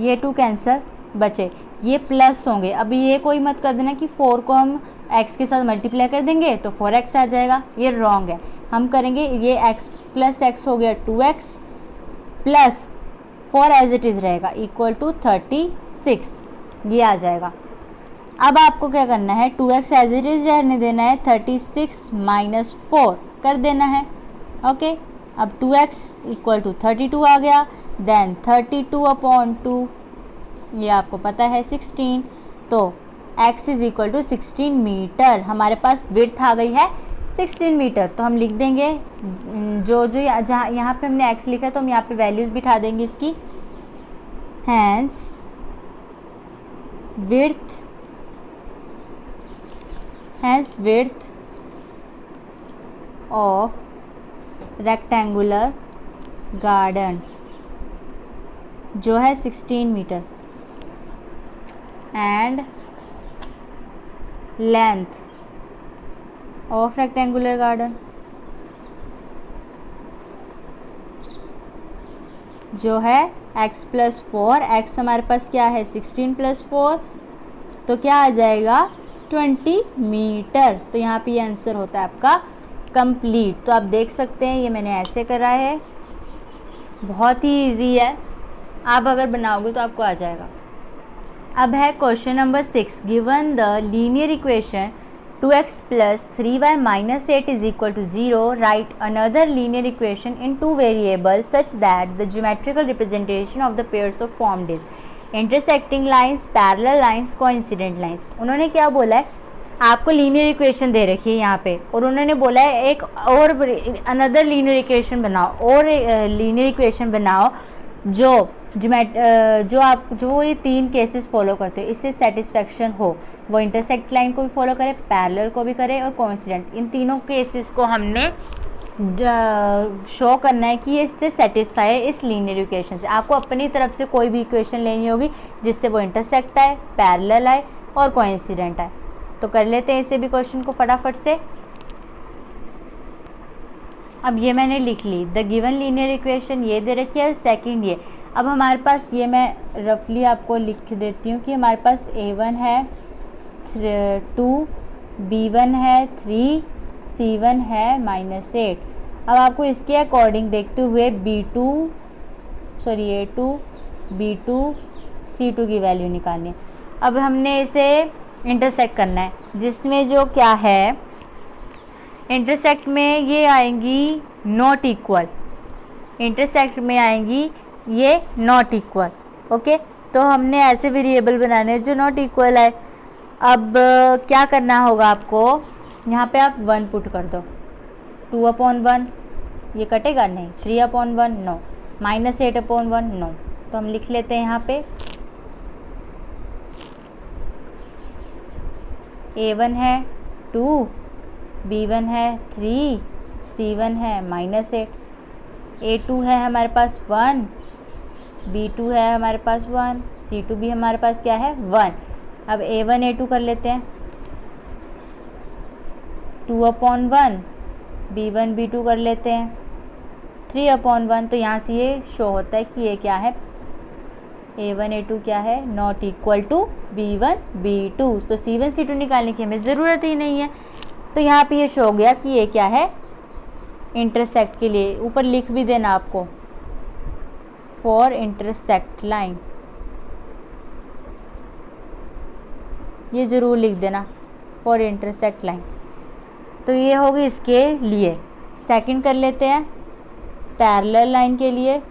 ये 2 कैंसर बचे, ये प्लस होंगे। अभी ये कोई मत कर देना कि 4 को हम x के साथ मल्टीप्लाई कर देंगे तो 4x आ जाएगा, ये रॉन्ग है। हम करेंगे ये x प्लस x हो गया 2x plus 4 as it is रहेगा इक्वल टू 36, ये आ जाएगा। अब आपको क्या करना है, 2x एज इट इज़ रहने देना है, 36 माइनस 4 कर देना है। ओके, अब 2x इक्वल टू 32 आ गया, देन 32 अपॉन 2, ये आपको पता है 16, तो x is equal to 16 metre, हमारे पास विड्थ आ गई है 16 मीटर। तो हम लिख देंगे जो जहाँ यहाँ पे हमने x लिखा है तो हम यहाँ पे वैल्यूज़ बिठा देंगे इसकी। Hence width of rectangular garden जो है 16 metre and length of rectangular garden जो है x+4, x हमारे पास क्या है 16+4, तो क्या आ जाएगा 20 मीटर। तो यहाँ पे ये आंसर होता है आपका कंप्लीट। तो आप देख सकते हैं ये मैंने ऐसे करा है, बहुत ही इजी है, आप अगर बनाओगे तो आपको आ जाएगा। अब है question number 6, given the linear equation 2x plus 3y minus 8 is equal to 0, write another linear equation in two variables such that the geometrical representation of the pairs of formed is intersecting lines, parallel lines, coincident lines। उन्होंने क्या बोला है, आपको लीनियर इक्वेशन दे रखी है यहाँ पे, और उन्होंने बोला है एक और अनदर लीनियर इक्वेशन बनाओ, और लीनियर इक्वेशन बनाओ जो ये तीन केसेस फॉलो करते हो, इससे सेटिस्फेक्शन हो, वो इंटरसेक्ट लाइन को भी फॉलो करे, पैरेलल को भी करे और कोइंसिडेंट, इन तीनों केसेस को हमने शो करना है कि ये इससे सेटिस्फाई है इस लीनियर इक्वेशन से। आपको अपनी तरफ से कोई भी इक्वेशन लेनी होगी जिससे वो इंटरसेक्ट आए, पैरेलल आए और कोइंसिडेंट आए। तो कर लेते हैं इसे भी क्वेश्चन को फटाफट से। अब ये मैंने लिख ली, द गिवन लीनियर इक्वेशन ये दे रखी है, सेकंड ये। अब हमारे पास ये मैं रफली आपको लिख देती हूँ कि हमारे पास A1 है 2, B1 है 3, C1 है -8। अब आपको इसके अकॉर्डिंग देखते हुए A2, B2, C2 की वैल्यू निकालनी है। अब हमने इसे इंटरसेक्ट करना है, जिसमें जो क्या है इंटरसेक्ट में ये आएंगी नॉट इक्वल, इंटरसेक्ट में आएंगी ये नॉट इक्वल। ओके, तो हमने ऐसे वेरिएबल बनाने हैं जो नॉट इक्वल है। अब क्या करना होगा आपको, यहाँ पे आप 1 पुट कर दो, 2/1 ये कटेगा नहीं, 3/1 नो, -8/1 नो। तो हम लिख लेते हैं यहाँ पे A1 है 2, B1 है 3, C1 है -8, A2 है हमारे पास 1, B2 है हमारे पास 1, C2 भी हमारे पास क्या है 1। अब A1 A2 कर लेते हैं, 2/1, B1 B2 कर लेते हैं 3/1। तो यहाँ से ये शो होता है कि ये क्या है, A1 A2 क्या है, not equal to B1 B2। तो C1 C2 निकालने की हमें ज़रूरत ही नहीं है। तो यहाँ पे ये शो हो गया कि ये क्या है, इंटरसेक्ट के लिए ऊपर लिख भी देना आपको, फॉर इंटरसेक्ट लाइन, ये ज़रूर लिख देना फॉर इंटरसेक्ट लाइन। तो ये होगी इसके लिए। सेकंड कर लेते हैं पैरेलल लाइन के लिए,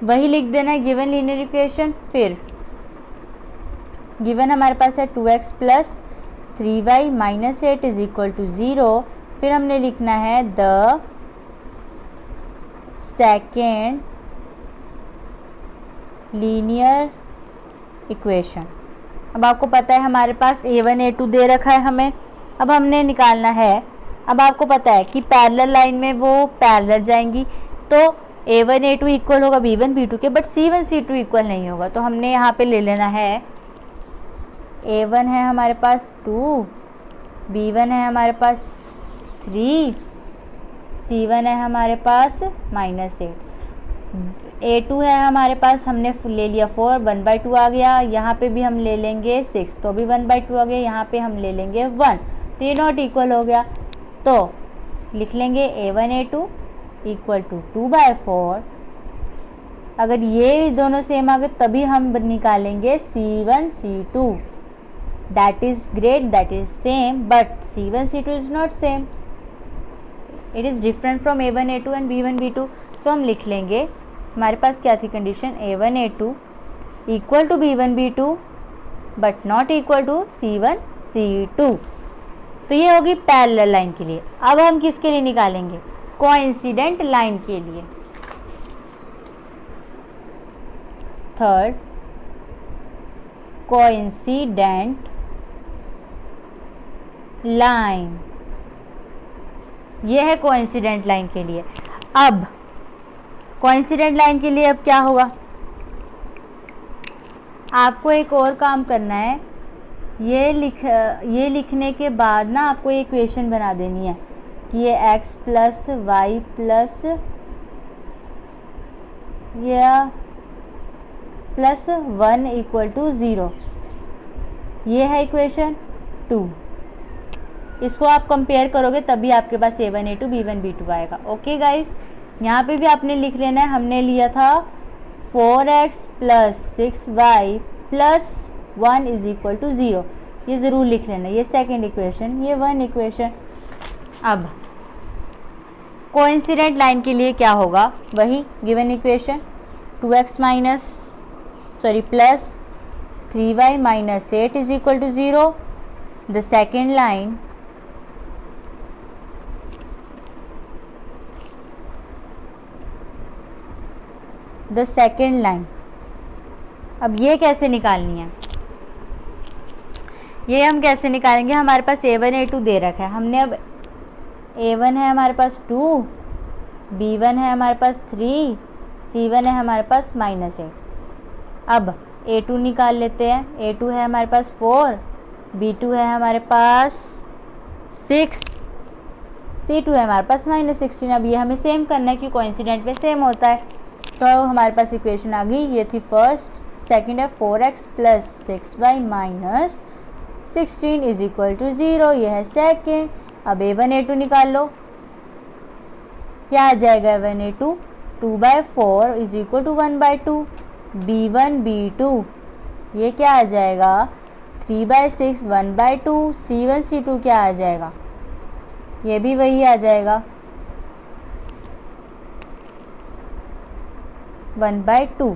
वही लिख देना है गिवन लीनियर इक्वेशन। फिर गिवन हमारे पास है 2x plus 3y minus 8 is equal to 0। फिर हमने लिखना है द सेकेंड लीनियर इक्वेशन। अब आपको पता है हमारे पास A1 A2 दे रखा है हमें, अब हमने निकालना है। अब आपको पता है कि पैरेलल लाइन में वो पैरेलल जाएंगी, तो A1 A2 इक्वल होगा B1 B2 के, बट C1 C2 इक्वल नहीं होगा। तो हमने यहाँ पे ले लेना है A1 है हमारे पास 2, B1 है हमारे पास 3, C1 है हमारे पास -8, A2 है हमारे पास, हमने ले लिया 4, 1/2 आ गया। यहाँ पे भी हम ले लेंगे 6, तो भी 1/2 आ गया। यहाँ पे हम ले लेंगे 1, तो ये नॉट इक्वल हो गया। तो लिख लेंगे A1 A2 इक्वल टू 2/4। अगर ये दोनों सेम आ गए तभी हम निकालेंगे C1 C2। That is great, that is same, but C1 C2 is not same, it is different from A1 A2 and B1 B2। So हम लिख लेंगे, हमारे पास क्या थी condition, A1 A2 equal to B1 B2 but not equal to C1 C2। तो ये होगी पैरेलल लाइन के लिए। अब हम किसके लिए निकालेंगे, कोइंसिडेंट लाइन के लिए। थर्ड, कोइंसिडेंट लाइन, ये है कोइंसिडेंट लाइन के लिए। अब कोइंसिडेंट लाइन के लिए अब क्या होगा, आपको एक और काम करना है। ये लिखने के बाद ना आपको ये इक्वेशन बना देनी है कि ये x प्लस वाई प्लस या प्लस 1 इक्वल टू 0, ये है इक्वेशन 2। इसको आप कंपेयर करोगे तभी आपके पास a1 a2 b1 b2 आएगा। ओके गाइस, यहाँ पे भी आपने लिख लेना है, हमने लिया था 4x plus 6y plus 1 is equal to 0, ये ज़रूर लिख लेना। ये सेकेंड इक्वेशन, ये 1 इक्वेशन। अब कोइंसिडेंट लाइन के लिए क्या होगा, वही given equation 2x plus 3y minus 8 is equal to 0। The second line अब ये कैसे निकालनी है, ये हम कैसे निकालेंगे। हमारे पास a1 a2 दे रखा है हमने। अब a1 है हमारे पास 2, b1 है हमारे पास 3, c1 है हमारे पास -8। अब a2 निकाल लेते हैं। a2 है हमारे पास 4, b2 है हमारे पास 6, c2 है हमारे पास -16। अब ये हमें सेम करना है कि कोइंसिडेंट में सेम होता है। तो हमारे पास इक्वेशन आ गई, ये थी फर्स्ट। सेकंड है 4x plus 6y minus 16 is equal to 0, ये है सेकंड। अब a1 a2 निकाल लो, क्या आ जाएगा a1 a2, 2/4 is equal to 1/2। b1 b2 ये क्या आ जाएगा 3/6 1/2। c1 c2 क्या आ जाएगा, ये भी वही आ जाएगा 1/2।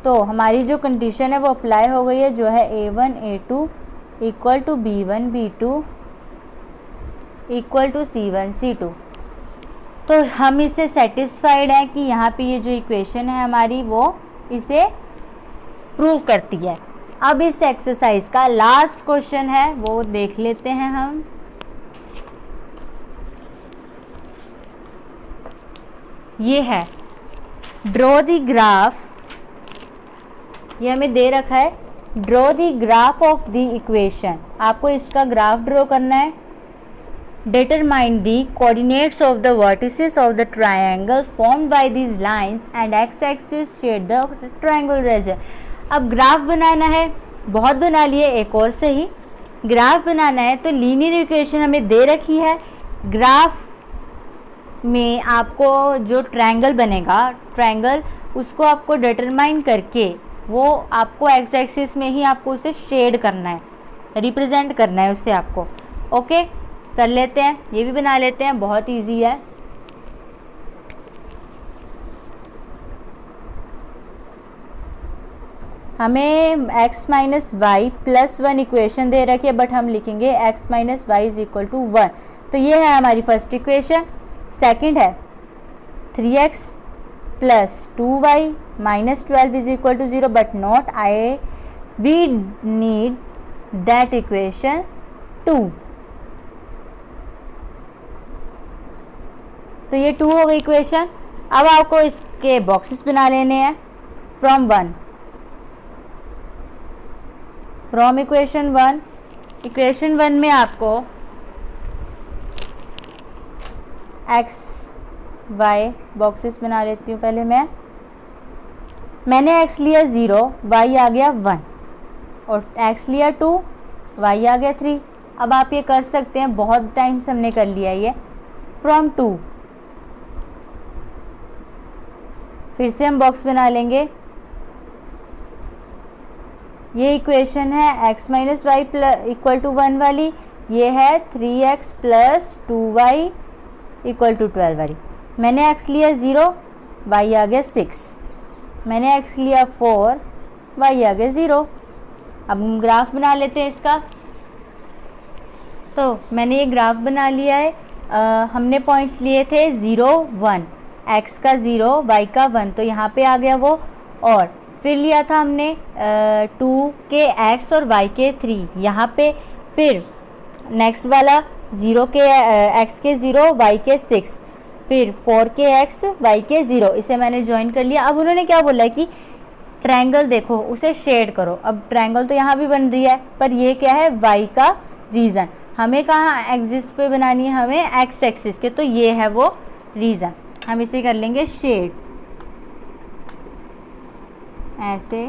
तो हमारी जो कंडीशन है वो अप्लाई हो गई है, जो है a1 a2 equal to b1 b2 equal to c1 c2। तो हम इससे सेटिस्फाइड हैं कि यहाँ पे ये जो इक्वेशन है हमारी वो इसे प्रूव करती है। अब इस एक्सरसाइज का लास्ट क्वेश्चन है, वो देख लेते हैं हम। ये है ड्रॉ द ग्राफ, ये हमें दे रखा है draw the graph of the equation. आपको इसका ग्राफ ड्रॉ करना है। Determine the coordinates of the vertices of the triangle formed by these lines and x axis shade the triangle region. अब ग्राफ बनाना है, बहुत बना लिए, एक और से ही ग्राफ बनाना है। तो लीनियर इक्वेशन हमें दे रखी है। ग्राफ में आपको जो ट्रायंगल बनेगा, ट्रायंगल उसको आपको डिटरमाइन करके वो आपको एक्स एक्सिस में ही आपको उसे शेड करना है, रिप्रेजेंट करना है उससे आपको। ओके, कर लेते हैं, ये भी बना लेते हैं, बहुत इजी है। हमें x minus y plus 1 equation दे रखी है, बट हम लिखेंगे x minus y is equal to 1। तो ये है हमारी फर्स्ट इक्वेशन। सेकंड है 3x plus 2y minus 12 is equal to 0, but not we need that equation 2। तो ये 2 हो गई इक्वेशन। अब आपको इसके बॉक्सेस बना लेने हैं फ्रॉम इक्वेशन 1। इक्वेशन 1 में आपको एक्स वाई बॉक्सेस बना लेती हूँ। पहले मैंने x लिया 0, y आ गया 1, और x लिया 2, y आ गया 3। अब आप ये कर सकते हैं, बहुत टाइम से हमने कर लिया ये। फ्रॉम 2 फिर से हम बॉक्स बना लेंगे। ये इक्वेशन है x minus y equal to 1 वाली, ये है 3x plus 2y equal to 12 वाली। मैंने x लिया 0, y आ गया 6। मैंने x लिया 4, y आ गया 0। अब हम ग्राफ बना लेते हैं इसका। तो मैंने ये ग्राफ बना लिया है। हमने पॉइंट्स लिए थे 0 1, x का 0 y का 1, तो यहाँ पे आ गया वो। और फिर लिया था हमने 2 के x और y के 3, यहाँ पे फिर नेक्स्ट वाला 0 के x के 0 y के 6, फिर 4 के x y के 0, इसे मैंने ज्वाइन कर लिया। अब उन्होंने क्या बोला है कि ट्रायंगल देखो, उसे शेड करो। अब ट्रायंगल तो यहाँ भी बन रही है, पर ये क्या है, y का रीज़न। हमें कहाँ एक्सिस पे बनानी है, हमें एक्स एक्सिस के, तो ये है वो रीज़न। हम इसे कर लेंगे शेड, ऐसे।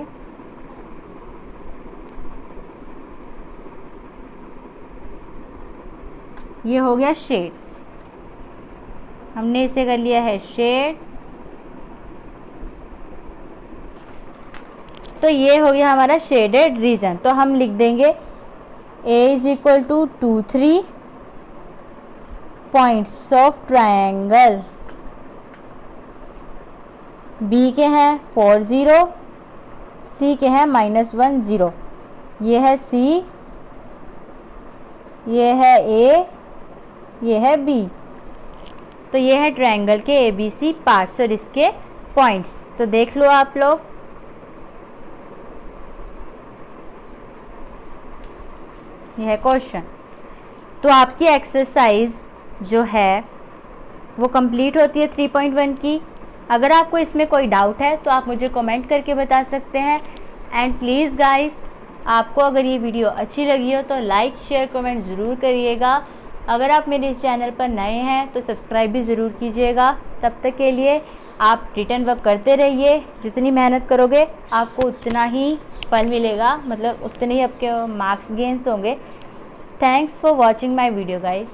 ये हो गया शेड, हमने इसे कर लिया है शेड। तो ये हो गया हमारा शेडेड रीजन। तो हम लिख देंगे A is equal to 2 3 points of triangle, B के हैं 4 0, C के हैं -1 0। ये है C, ये है A, ये है B। तो ये है ट्रायंगल के ABC पार्ट्स और इसके पॉइंट्स। तो देख लो आप लोग, यह है क्वेश्चन। तो आपकी एक्सरसाइज जो है वो कंप्लीट होती है 3.1 की। अगर आपको इसमें कोई डाउट है तो आप मुझे कमेंट करके बता सकते हैं। एंड प्लीज़ गाइस, आपको अगर ये वीडियो अच्छी लगी हो तो लाइक शेयर कमेंट ज़रूर करिएगा। अगर आप मेरे इस चैनल पर नए हैं तो सब्सक्राइब भी ज़रूर कीजिएगा। तब तक के लिए आप रिटर्न वर्क करते रहिए, जितनी मेहनत करोगे आपको उतना ही फल मिलेगा, मतलब उतने ही आपके मार्क्स गेन्स होंगे। Thanks for watching my video guys.